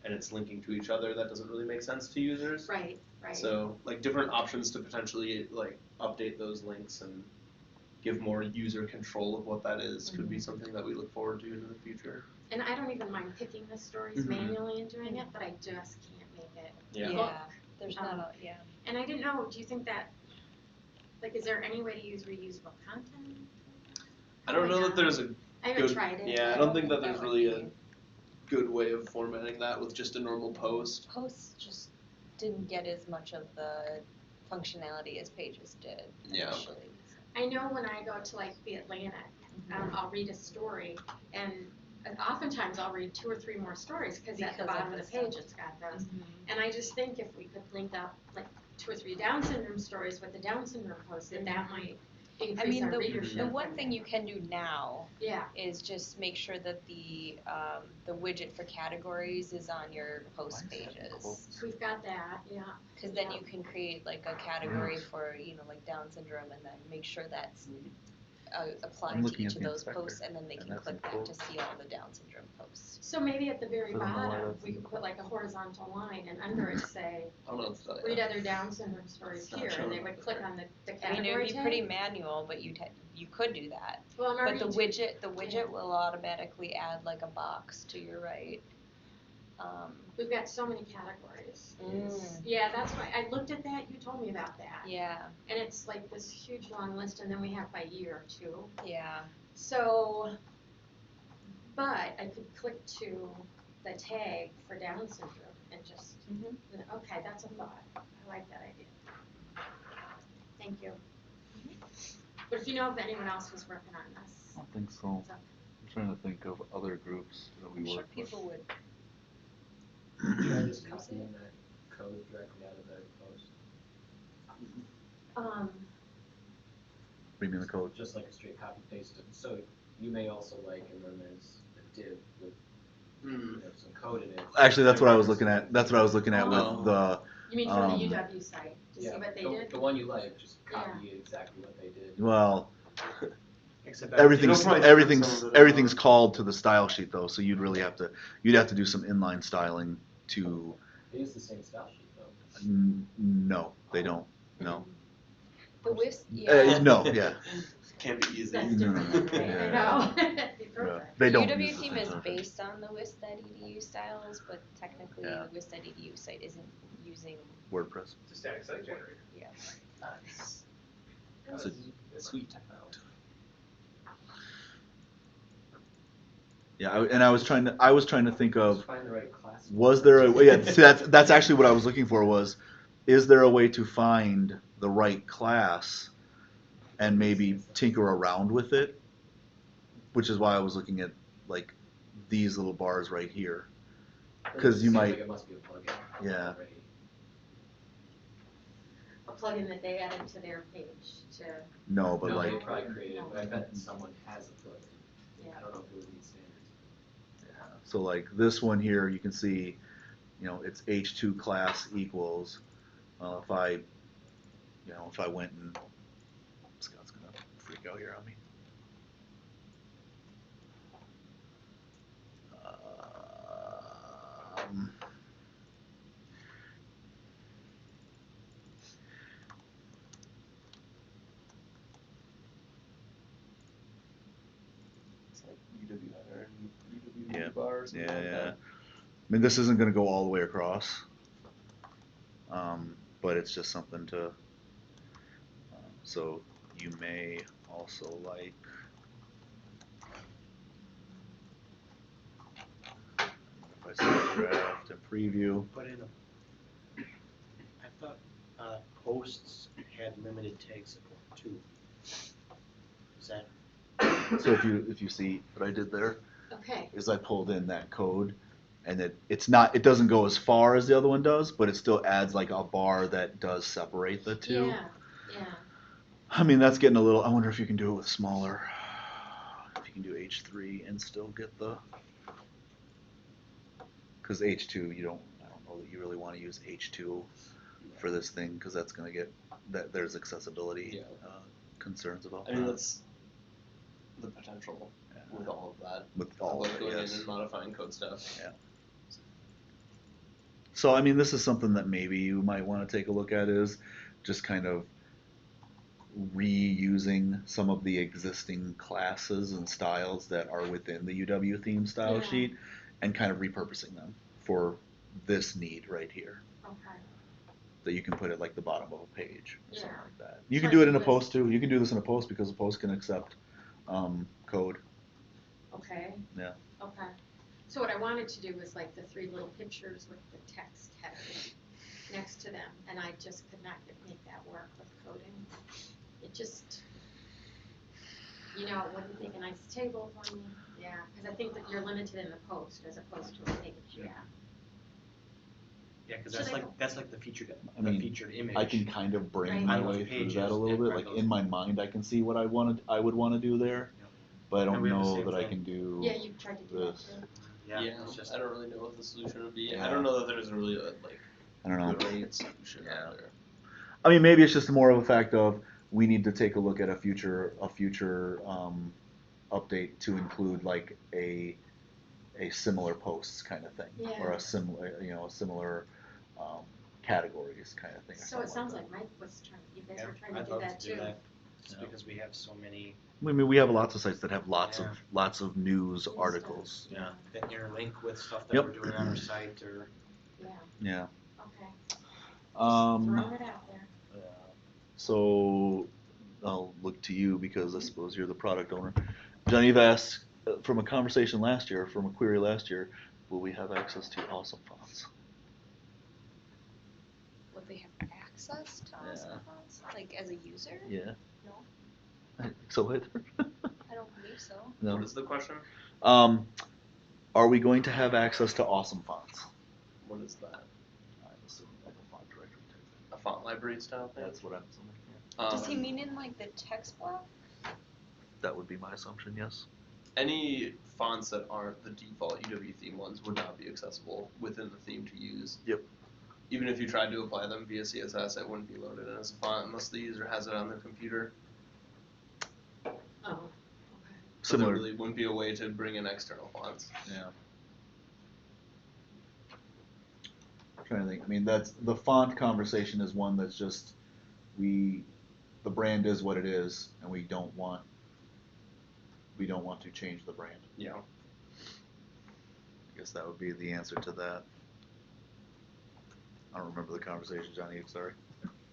and it's linking to each other, that doesn't really make sense to users. Right, right. So like different options to potentially like update those links and give more user control of what that is could be something that we look forward to in the future. And I don't even mind picking the stories Mhm. manually and doing it, but I just can't make it Yeah. look. There's not a, yeah. And I didn't know, do you think that, like, is there any way to use reusable content? I don't know that there's a I haven't good, tried it. yeah, I don't think that That there's would really be- a good way of formatting that with just a normal post. Posts just didn't get as much of the functionality as pages did Yeah. initially. I know when I go to like the Atlantic, I'll read a story, and oftentimes I'll read 2 or 3 more stories, because at the Because of bottom of the the page stuff. it's got those. And I just think if we could link up like 2 or 3 Down syndrome stories with the Down syndrome post, that might I increase mean, our the readership. one thing you can do now Yeah, is just make sure that the widget for categories is on your post pages. we've got that, yeah. Because then you can create like a category for, like Down syndrome, and then make sure that's applied to looking each at of the those inspector, posts, and then they and can that's click in that quotes. to see all the Down syndrome posts. So maybe at the very I don't know why bottom, that's we in could put like a horizontal line, and under it say, I don't know if that, read other Down syndrome stories It's not here, and showing they up would with click her. on the I mean, category it would be tag. pretty manual, but you could do that. Well, I'm But already the doing- widget will automatically add like a box to your right. We've got so many categories. Mm. Yeah, that's why, I looked at that, you told me about that. Yeah, And it's like this huge long list, and then we have by year too. yeah. So, but I could click to the tag for Down syndrome and just, okay, that's a thought. I like that idea. Thank you. But if you know of anyone else who's working on this, I don't think so. it's up. I'm trying to think of other groups that we I'm sure work with. people would. Try just copying that code directly out of the post, Um, Read me the code. just like a straight copy paste. So you may also like, and then there's a div with some code in it. Actually, that's what I was looking at. That's what I was looking at Oh. with the. you mean from the Um, UW site, to see what they did? The one you like, just Yeah. copy exactly what they did. Well, Except Everything's It'll probably everything's script some of it everything's out. called to the style sheet though, so you'd really have to do some inline styling to. They use the same style sheet though. No, they don't. No. The WIS, yeah. No, yeah. Can't be easy. That's No, no, different, no, right? yeah. I know. It'd be Yeah. perfect. They don't The use UW the theme same is sort of thing. based on the WIS.edu styles, but technically Yeah. the WIS.edu site isn't using, WordPress. It's a static site generator. yeah. Nice. It's a- Sweet technology. Yeah, I was trying to think of, Just find the right class. was there a way? Yeah, see, that's actually what I was looking for was, is there a way to find the right class and maybe tinker around with it? Which is why I was looking at like these little bars right here. It 'Cause you seems might- like it must be a plugin. Yeah. already. A plugin that they added to their page to, No, but No, like, they probably created it, but I bet someone has a plugin. yeah. I don't know if it would meet standards. so like this one here, you can see, it's H2 class equals. Well, if I went and Scott's gonna freak out here on me. Um, It's like UW header and UW Yeah. bar or something Yeah, like yeah. that. I mean, this isn't going to go all the way across, but it's just something to. So you may also like. If I say draft and preview. Put in I thought posts had limited tag support too. Is that? So if you see what I did there, Okay. is I pulled in that code, and it doesn't go as far as the other one does, but it still adds like a bar that does separate the two. Yeah, yeah. I mean, that's getting a little. I wonder if you can do it with smaller. If you can do H3 and still get the. Because H2, I don't know that you really want to use H2 for this thing, because that's going to get there's accessibility concerns about I mean, that. that's the potential with all of that. With all like of it, going yes. in and modifying code stuff. Yeah. So I mean, this is something that maybe you might want to take a look at, is just kind of reusing some of the existing classes and styles that are within the UW theme style Yeah. sheet, and kind of repurposing them for this need right here. Okay. That you can put at like the bottom of a page, or something Yeah. like that. You So can I do it can in a list- post too. You can do this in a post, because a post can accept code. Okay. Yeah. Okay. So what I wanted to do was like the 3 little pictures with the text headers next to them, and I just could not make that work with coding. It just, it wouldn't make a nice table for me. Yeah, because I think that you're limited in the post as opposed to a page. Yeah. Yeah, because Should I- that's like the featured I mean, featured image. I can kind of brain Right. my On those way through pages, that a little and bit. write Like those- in my mind, I can see what I would want to do there, Yep. but I And don't we have the know same that I thing. can do. Yeah, you tried to do that this. too. Yeah, Yeah, it's just I don't really know what the solution would be. Yeah. I don't know that there's really a I don't know. great solution Yeah. out there. I mean, maybe it's just more of a fact of we need to take a look at a future update to include like a similar posts kind of thing, or Yeah. a similar categories kind of thing. or So it something sounds that. like Mike was trying, you guys Yeah, were trying to I'd do love that to do too. that, just Yeah. because we have so many I mean, we have lots of sites that have lots Yeah. of news News articles. stuff, Yeah. that interlink with stuff that Yep. we're doing on our site, or Yeah, Yeah. okay. Um, Throwing it out there. So I'll look to you, because I suppose you're the product owner. Genevieve asked, from a conversation last year, from a query last year, will we have access to awesome fonts? Would they have access to awesome Yeah. fonts, like as a user? Yeah. No, So it. I don't believe so. No. What is the question? Are we going to have access to awesome fonts? What is that? I'm assuming like a font directory type thing. A font library style thing? That's what I'm assuming. Does he mean in like the text block? That would be my assumption. Yes. Any fonts that aren't the default UW theme ones would not be accessible within the theme to use. Yep. Even if you tried to apply them via CSS, it wouldn't be loaded as a font unless the user has it on their computer. So there Similar. really wouldn't be a way to bring in external fonts. Yeah. Trying to think. I mean, that's the font conversation is one that's just the brand is what it is, and we don't want to change the brand. Yeah. I guess that would be the answer to that. I don't remember the conversation, Johnny. Sorry.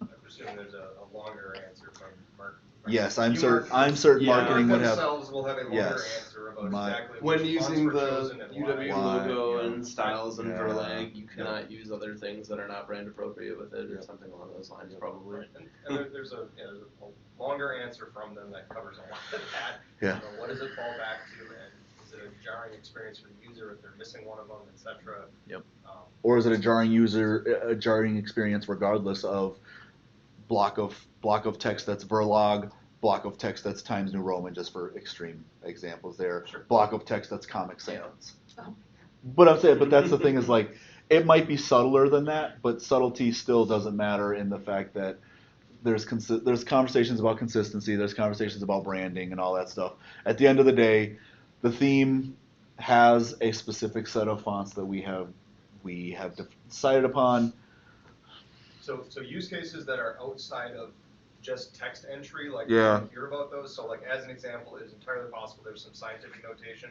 I presume there's a longer answer from Mark. Yes, I'm You certain. Mark- I'm certain Yeah. marketing would have. themselves will have a longer Yes. answer about My- exactly When which fonts using were the chosen and UW why. logo yeah. and styles and Yeah. Verlag, you Yeah. cannot use other things that are not brand appropriate with it, or Yeah. something along those lines, probably. Right, and there's a longer answer from them that covers a lot of that. Yeah. You know, what does it fall back to, and is it a jarring experience for the user if they're missing one of them, et cetera? Yep. Or is it a jarring experience regardless of block of text that's Verlag, block of text that's Times New Roman, just for extreme examples there, Sure. block of text that's Comic Sans. Oh. But that's the thing is like, it might be subtler than that, but subtlety still doesn't matter in the fact that there's conversations about consistency, there's conversations about branding and all that stuff. At the end of the day, the theme has a specific set of fonts that we have decided upon. So use cases that are outside of just text entry, like Yeah. you hear about those. So like as an example, it is entirely possible there's some scientific notation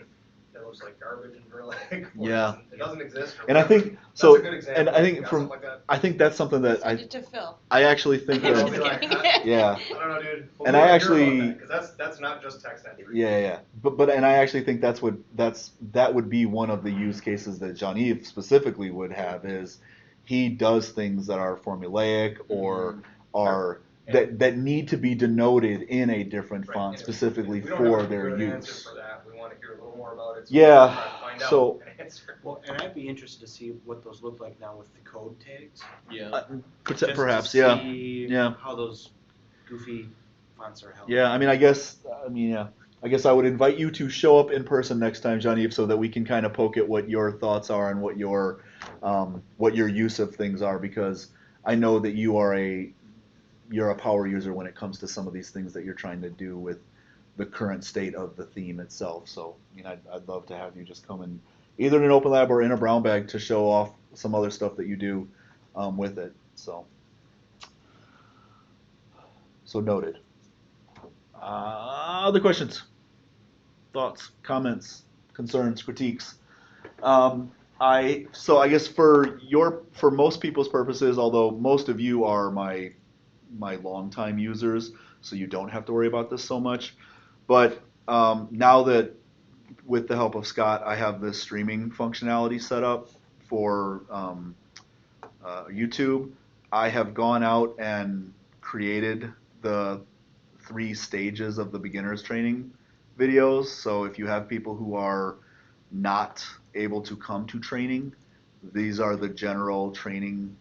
that looks like garbage in Verlag. Or Yeah. it doesn't exist. Or And I whatever. think That's so. a good example. And I think You got from something like that? I think that's something that Send it to Phil. I actually think I'll that be like, yeah. I don't know, dude. And I because that's not just text entry. Yeah. But and I actually think that would be one of the use cases that Jean-Yves specifically would have is he does things that are formulaic or are that need to be denoted in a different Right, font and if specifically we don't for have a their good use. answer for that. We want to hear a little more about it. So Yeah, we can try to find so- out an answer. Well, and I'd be interested to see what those look like now with the code tags. Yeah. Just to Perhaps, yeah. see Yeah. how those goofy fonts are held. Yeah, I guess I would invite you to show up in person next time, Jean-Yves, so that we can kind of poke at what your thoughts are and what your use of things are, because I know that you're a power user when it comes to some of these things that you're trying to do with the current state of the theme itself. So, I'd love to have you just come in either in an open lab or in a brown bag to show off some other stuff that you do with it. So noted. Other questions, thoughts, comments, concerns, critiques? I guess for most people's purposes, although most of you are my longtime users, so you don't have to worry about this so much. But now that with the help of Scott, I have this streaming functionality set up for YouTube, I have gone out and created the 3 stages of the beginner's training videos. So if you have people who are not able to come to training, these are the general training.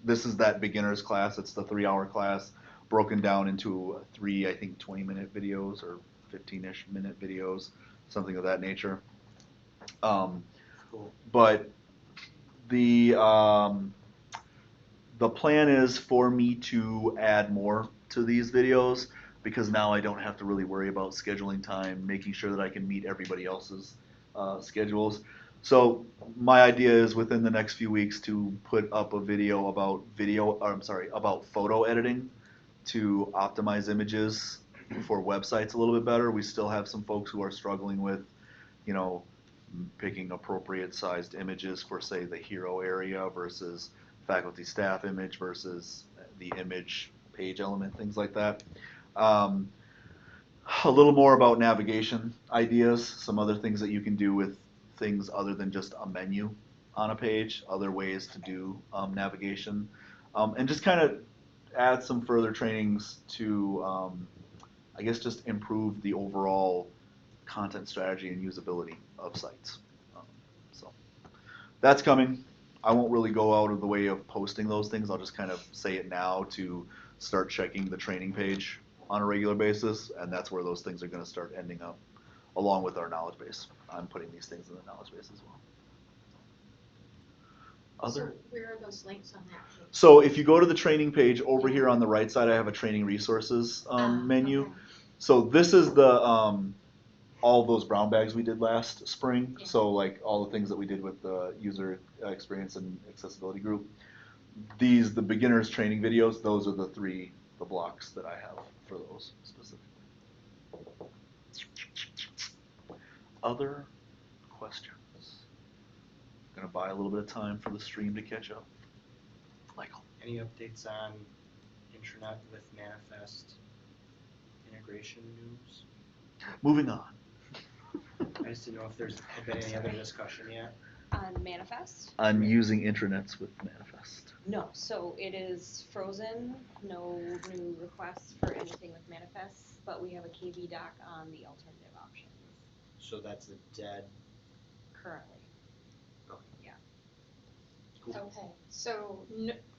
This is that beginner's class. It's the 3-hour class broken down into 3, I think, 20-minute videos or 15-ish minute videos, something of that nature. Cool. But the plan is for me to add more to these videos, because now I don't have to really worry about scheduling time, making sure that I can meet everybody else's schedules. So my idea is within the next few weeks to put up a video about photo editing to optimize images for websites a little bit better. We still have some folks who are struggling with, picking appropriate sized images for, say, the hero area versus faculty staff image versus the image page element, things like that. A little more about navigation ideas, some other things that you can do with things other than just a menu on a page, other ways to do navigation, and just kind of add some further trainings to, I guess, just improve the overall content strategy and usability of sites. So that's coming. I won't really go out of the way of posting those things. I'll just kind of say it now to start checking the training page on a regular basis, and that's where those things are going to start ending up, along with our knowledge base. I'm putting these things in the knowledge base as well. So where are those links on that page? So if you go to the training page, over here on the right side, I have a training resources menu. Okay. So this is the all those brown bags we did last spring. So like all the things that we did with the user experience and accessibility group. These, the beginners training videos, those are the blocks that I have for those specifically. Other questions? Gonna buy a little bit of time for the stream to catch up. Michael. Any updates on intranet with Manifest integration news? Moving on. I just didn't know if there's had been any other discussion yet. On Manifest? I'm using intranets with Manifest. No, so it is frozen, no new requests for anything with Manifest, but we have a KB doc on the alternative options So that's a dead. currently. Okay, so,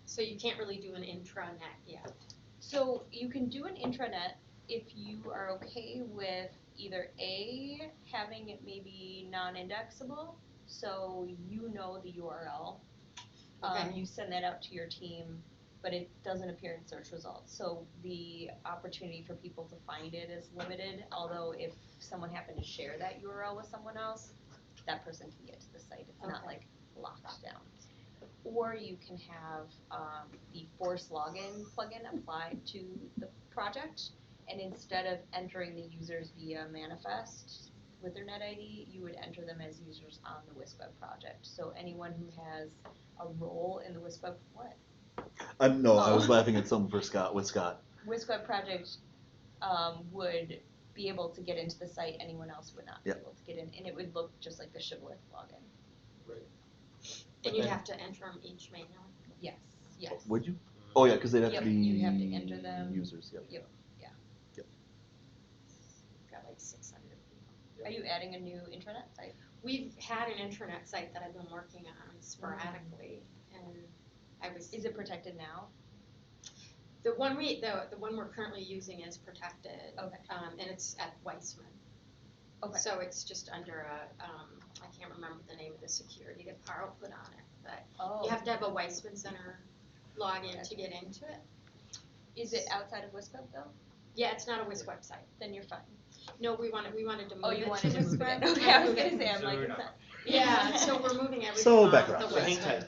so you can't really do an intranet yet? So you can do an intranet if you are okay with either A, having it maybe non-indexable, so you know the URL. Okay. You send that out to your team, but it doesn't appear in search results. So the opportunity for people to find it is limited, although if someone happened to share that URL with someone else, that person can get to the site. It's not like locked down. Or you can have the force login plugin applied to the project, and instead of entering the users via Manifest with their net ID, you would enter them as users on the WiscWeb project. So anyone who has a role in the WiscWeb, what? No, I was laughing at something for Scott, with Scott. WiscWeb project would be able to get into the site, anyone else would not be able to get in, and it would look just like the Shibboleth login. Right. And you'd have to enter them each manually? Yes, yes. Would you? Oh yeah, because they'd have Yep, to be you'd have to enter them. users. Yep. Yep. Got like 600 people. Are you adding a new intranet site? We've had an intranet site that I've been working on sporadically, and I was. Is it protected now? The one the one we're currently using is protected. Okay. And it's at Weissman. Okay. So it's just under a, I can't remember the name of the security that Carl put on it, but you have to have a Weissman Center login to get into it. Is it outside of WiscWeb though? Yeah, it's not a WiscWeb site. Then you're fine. No, we wanted to move Oh, it you to wanted to move it? WiscWeb. Okay, I was gonna say, I'm So like, we're it's not- not. Yeah, so we're moving everything So off back the around. So hang WiscWeb. tight.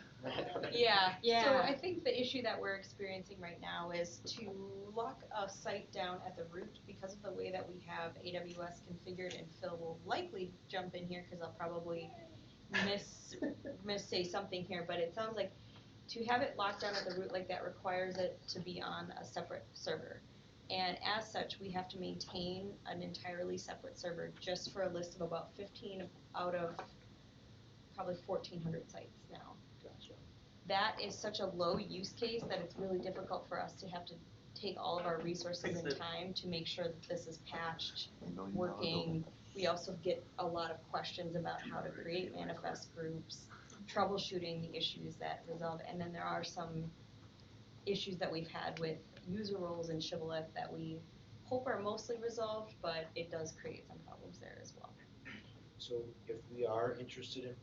Yeah. Yeah. So I think the issue that we're experiencing right now is to lock a site down at the root because of the way that we have AWS configured, and Phil will likely jump in here because I'll probably miss say something here, but it sounds like to have it locked down at the root like that requires it to be on a separate server. And as such, we have to maintain an entirely separate server just for a list of about 15 out of probably 1,400 sites now. Gotcha. That is such a low use case that it's really difficult for us to have to take all of our resources and time to make sure that this is patched, working. We also get a lot of questions about how to create manifest groups, troubleshooting the issues that resolve, and then there are some issues that we've had with user roles in Shibboleth that we hope are mostly resolved, but it does create some problems there as well. So if we are interested in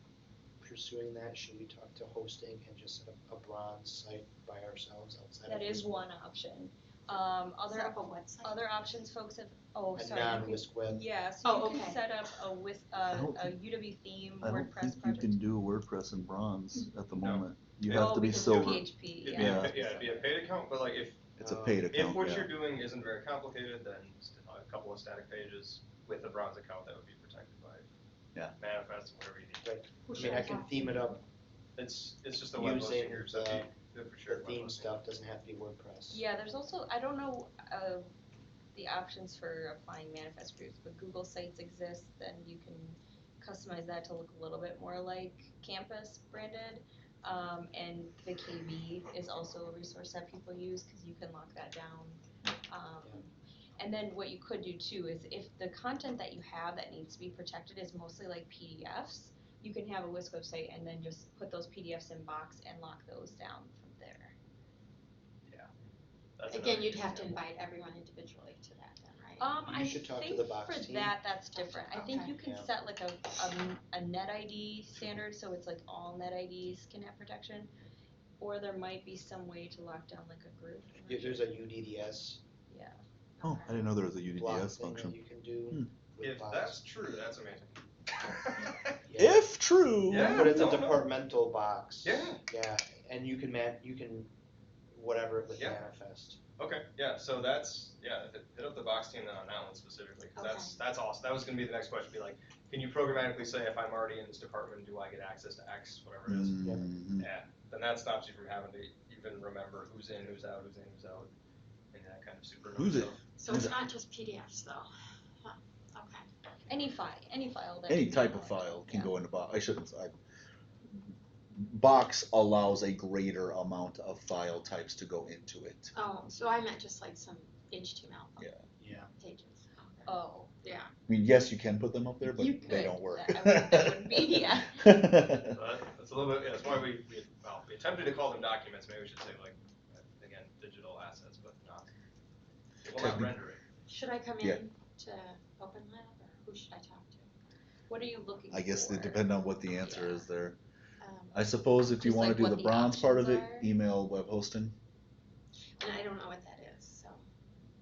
pursuing that, should we talk to hosting and just set up a bronze site by ourselves outside of That is WiscWeb? one option. Set up a website? Other options folks have, oh, A sorry. you can- non-WiscWeb? Yeah, so Oh, you can okay. set up a don't a think- UW theme I don't WordPress think you project. can do WordPress in bronze at the No. moment. You Yeah. have to be because silver. of PHP, It'd yeah. be it'd be a paid account, but like if It's a paid if account, what yeah. you're doing isn't very complicated, then a couple of static pages with a bronze account that would be protected by manifest and whatever you need. Right. Who I should mean, I can have theme to? it up, It's just a web hosting using group, so if you do it for sure. the theme stuff doesn't have to be WordPress. Yeah, there's also, I don't know, the options for applying manifest groups, but Google Sites exist, then you can customize that to look a little bit more like Campus branded. And the KB is also a resource that people use because you can lock that down. And then what you could do too is if the content that you have that needs to be protected is mostly like PDFs, you can have a WiscWeb site and then just put those PDFs in box and lock those down from there. That's Again, another you'd have to example. invite everyone individually to that then, right? I should talk to think the box for team. that's different. I think Okay. you can Yeah. set like a net ID standard, so it's like all net IDs can have protection. Or there might be some way to lock down like a group. I'm not There's sure. a UDDS Oh, I didn't know there was a block UDDS thing function. that you can do. Hmm. with If box. that's true, that's amazing. Yeah. If true. Yeah. But it's a no, no. departmental box. Yeah. Yeah, and you can whatever with Yeah. manifest. Okay, yeah, so that's, hit up the box team then on that one specifically, because that's awesome. That was gonna be the next question, be like, can you programmatically say if I'm already in this department, do I get access to X, whatever it is? Mhm. Yeah, then that stops you from having to even remember who's in, who's out, and that kind of super Who's it? stuff. So it's not just PDFs though? Huh, okay. Any file that Any can type go of in. file can Yeah. go into box. Box allows a greater amount of file types to go into it. Oh, so I meant just like some HTML Yeah. Yeah. pages. Okay. Oh. Yeah. I mean, yes, you can put them up there, but You they could. don't work. That would be, yeah. So that's a little bit, that's why we attempted to call them documents, maybe we should say like, again, digital assets, but not, it will not render it. Should I come Yeah. in to Open Lab or who should I talk to? What are you looking for? I guess it depends on what the answer is there. Um, I suppose if you Just want like to do what the the bronze part of options it, are? email web hosting. And I don't know what that is, so.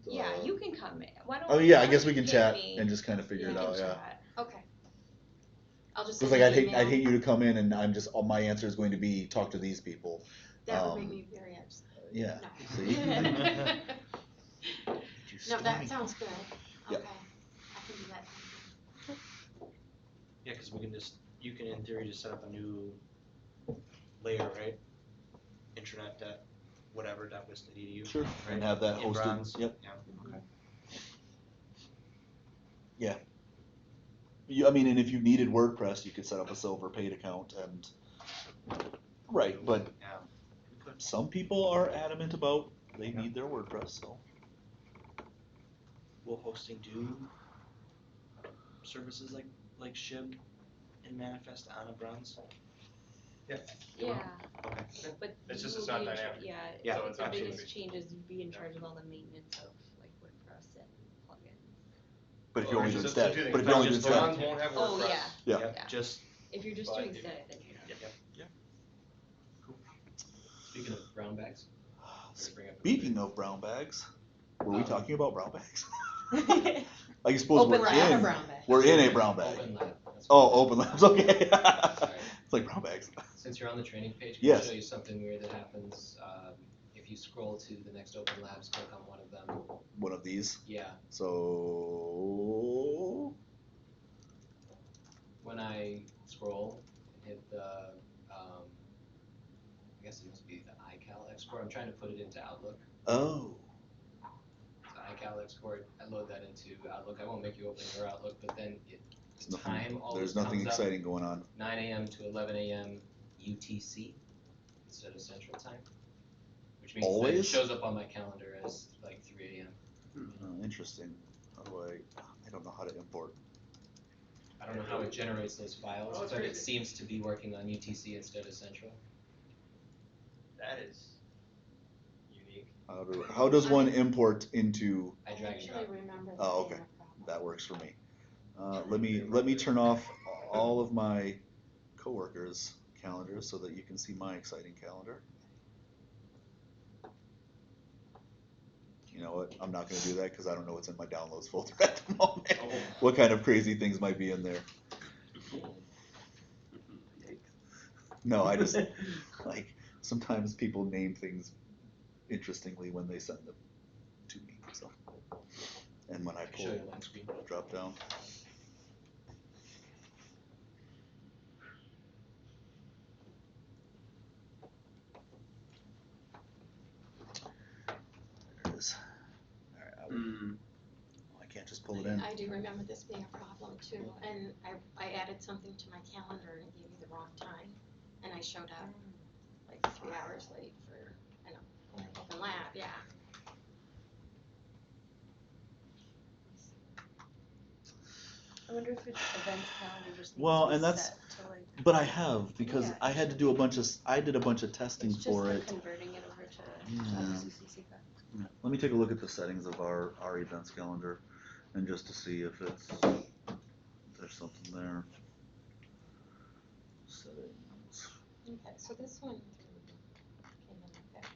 Yeah, you can come in. Why don't Oh we- yeah, why I don't guess you we can hit chat me? and just kind of figure We it can out. Yeah. chat. Okay. I'll just Because send like an email. I'd hate you to come in and I'm just all my answer is going to be talk to these people. That would make me very upset. Yeah. No. See? No, that sounds good. Yep. Okay. I can do that. Yeah, because you can in theory just set up a new layer, right? Intranet.whatever.wisc.edu. Sure. Right? And have that In hosted. bronze. Yep. Yeah, okay. I mean, and if you needed WordPress, you could set up a silver paid account and. Right, but Yeah. some people are adamant about they need their WordPress, so. Will hosting do services like Shib and Manifest on a bronze? Yeah. Yeah, Okay. but It's you just, will it's not be in dynamic. Yeah, Yeah, So I it's think the absolutely. biggest change is you'd be in charge of all the maintenance of like WordPress and plugins. But if you're only doing So static, two things. but if you're only doing Just Bronze static. won't have Oh, WordPress. yeah. Yeah. Yeah. Just If you're just But doing if- static, then yeah. Speaking of brown bags. bring up a- Speaking of brown bags, were we talking about brown bags? Yeah. I suppose Open we're lab. in. brown bag. We're in a brown bag. Open lab. That's Oh, what- open labs. Okay. Sorry. It's like brown bags. Since you're on the training page, can Yes. I show you something weird that happens if you scroll to the next open labs, click on one of them. One of these. Yeah, So. when I scroll and hit the, I guess it must be the iCal export. I'm trying to put it into Outlook. Oh. So iCal export, I load that into Outlook. I won't make you open your Outlook, but then There's the time nothing, always there's nothing comes up exciting going on. 9 a.m. to 11 a.m. UTC instead of Central Time, which means that it Always? shows up on my calendar as like 3 a.m. Oh, interesting. How do I don't know how to import. I don't know how it generates those files, Oh, it's but it crazy. seems to be working on UTC instead of Central. That is unique. How does one import into, I drag and actually drop. remember that Oh, being okay. a problem. that works for me. Let me turn off all of my coworkers' calendars so that you can see my exciting calendar. You know what? I'm not going to do that because I don't know what's in my downloads folder at the moment. Oh. What kind of crazy things might be in there? No, I just like sometimes people name things interestingly when they send them to me. So, and when I I can show pull you a lock screen. drop down. There it is. All right, I can't just pull it in. I do remember this being a problem too, and I added something to my calendar and it gave me the wrong time, and I showed up like 3 hours late for, Open Lab, yeah. I wonder if it's events calendar just needs Well, to be and that's- set to like. But I have because Yeah, I had to do I did a bunch of testing It's just for like it. converting it over to Yeah. CCC. Yeah. Let me take a look at the settings of our events calendar, and just to see if there's something there. Settings. Okay, so this one came in okay.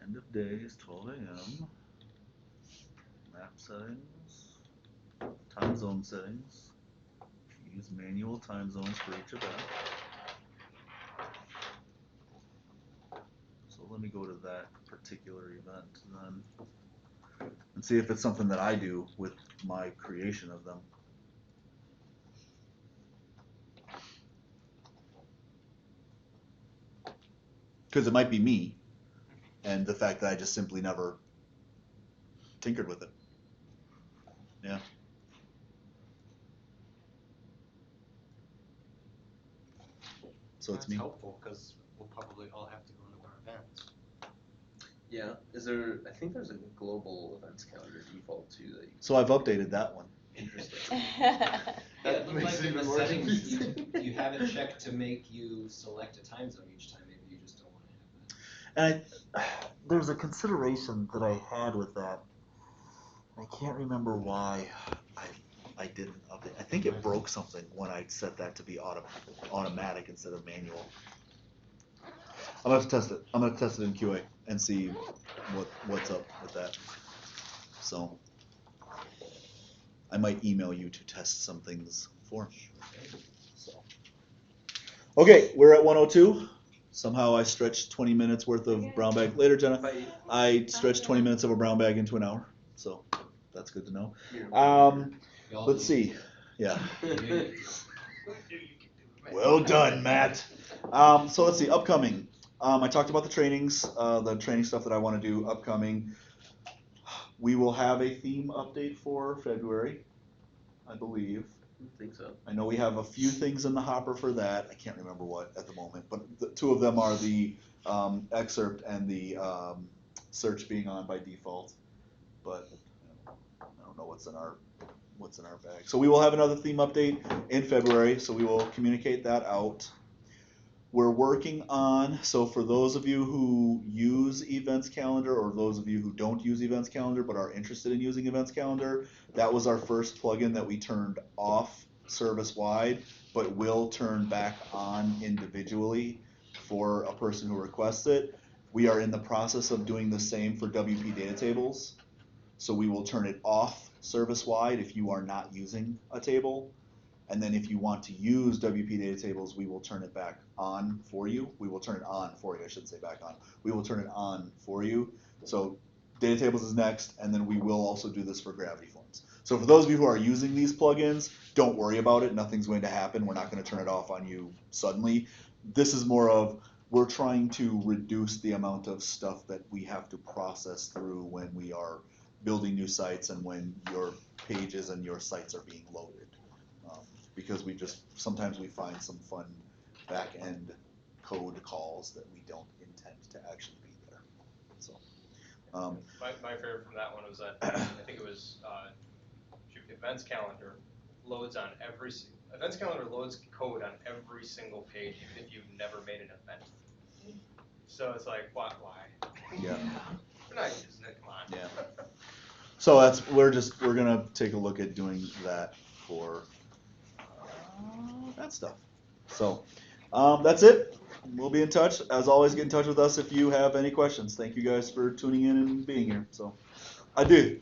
End of day is 12 a.m. App settings, time zone settings. Use manual time zones for each event. So let me go to that particular event then and see if it's something that I do with my creation of them. Because it might be me and the fact that I just simply never tinkered with it. Yeah. So it's That's me. helpful, because we'll probably all have to go into our events. Yeah, is there, I think there's a global events calendar default too that you So I've updated that one. interesting. Yeah, That but makes like it in the even more settings, confusing. you have it checked to make you select a time zone each time, maybe you just don't wanna have that. And there's a consideration that I had with that. I can't remember why I didn't update. I think it broke something when I set that to be automatic instead of manual. I'm gonna have to test it. I'm gonna test it in QA and see what's up with that. So I might email you to test some things for me. So okay, we're at 102. Somehow I stretched 20 minutes worth of brown bag. Later, Jenna. Bye. I stretched 20 minutes of a brown bag into an hour, so that's good to know. Y'all Let's do. see. Yeah. Yeah. Well done, Matt. So let's see. Upcoming. I talked about the training stuff that I want to do upcoming. We will have a theme update for February, I believe. I think so. I know we have a few things in the hopper for that. I can't remember what at the moment, but the two of them are the excerpt and the search being on by default. But I don't know what's in our bag. So we will have another theme update in February. So we will communicate that out. We're working on, so for those of you who use Events Calendar or those of you who don't use Events Calendar but are interested in using Events Calendar, that was our first plugin that we turned off service-wide but will turn back on individually for a person who requests it. We are in the process of doing the same for WP data tables. So we will turn it off service-wide if you are not using a table. And then if you want to use WP data tables, we will turn it back on for you. We will turn it on for you. I shouldn't say back on. We will turn it on for you. So data tables is next, and then we will also do this for gravity forms. So for those of you who are using these plugins, don't worry about it. Nothing's going to happen. We're not going to turn it off on you suddenly. This is more of we're trying to reduce the amount of stuff that we have to process through when we are building new sites and when your pages and your sites are being loaded. Because sometimes we find some fun back-end code calls that we don't intend to actually be there. So, My favorite from that one was that, I think it was, Events Calendar loads code on every single page, even if you've never made an event. So it's like, why? yeah. We're not using it, come on. Yeah. So we're gonna take a look at doing that for that stuff. So that's it. We'll be in touch. As always, get in touch with us if you have any questions. Thank you guys for tuning in and being here. So, adieu.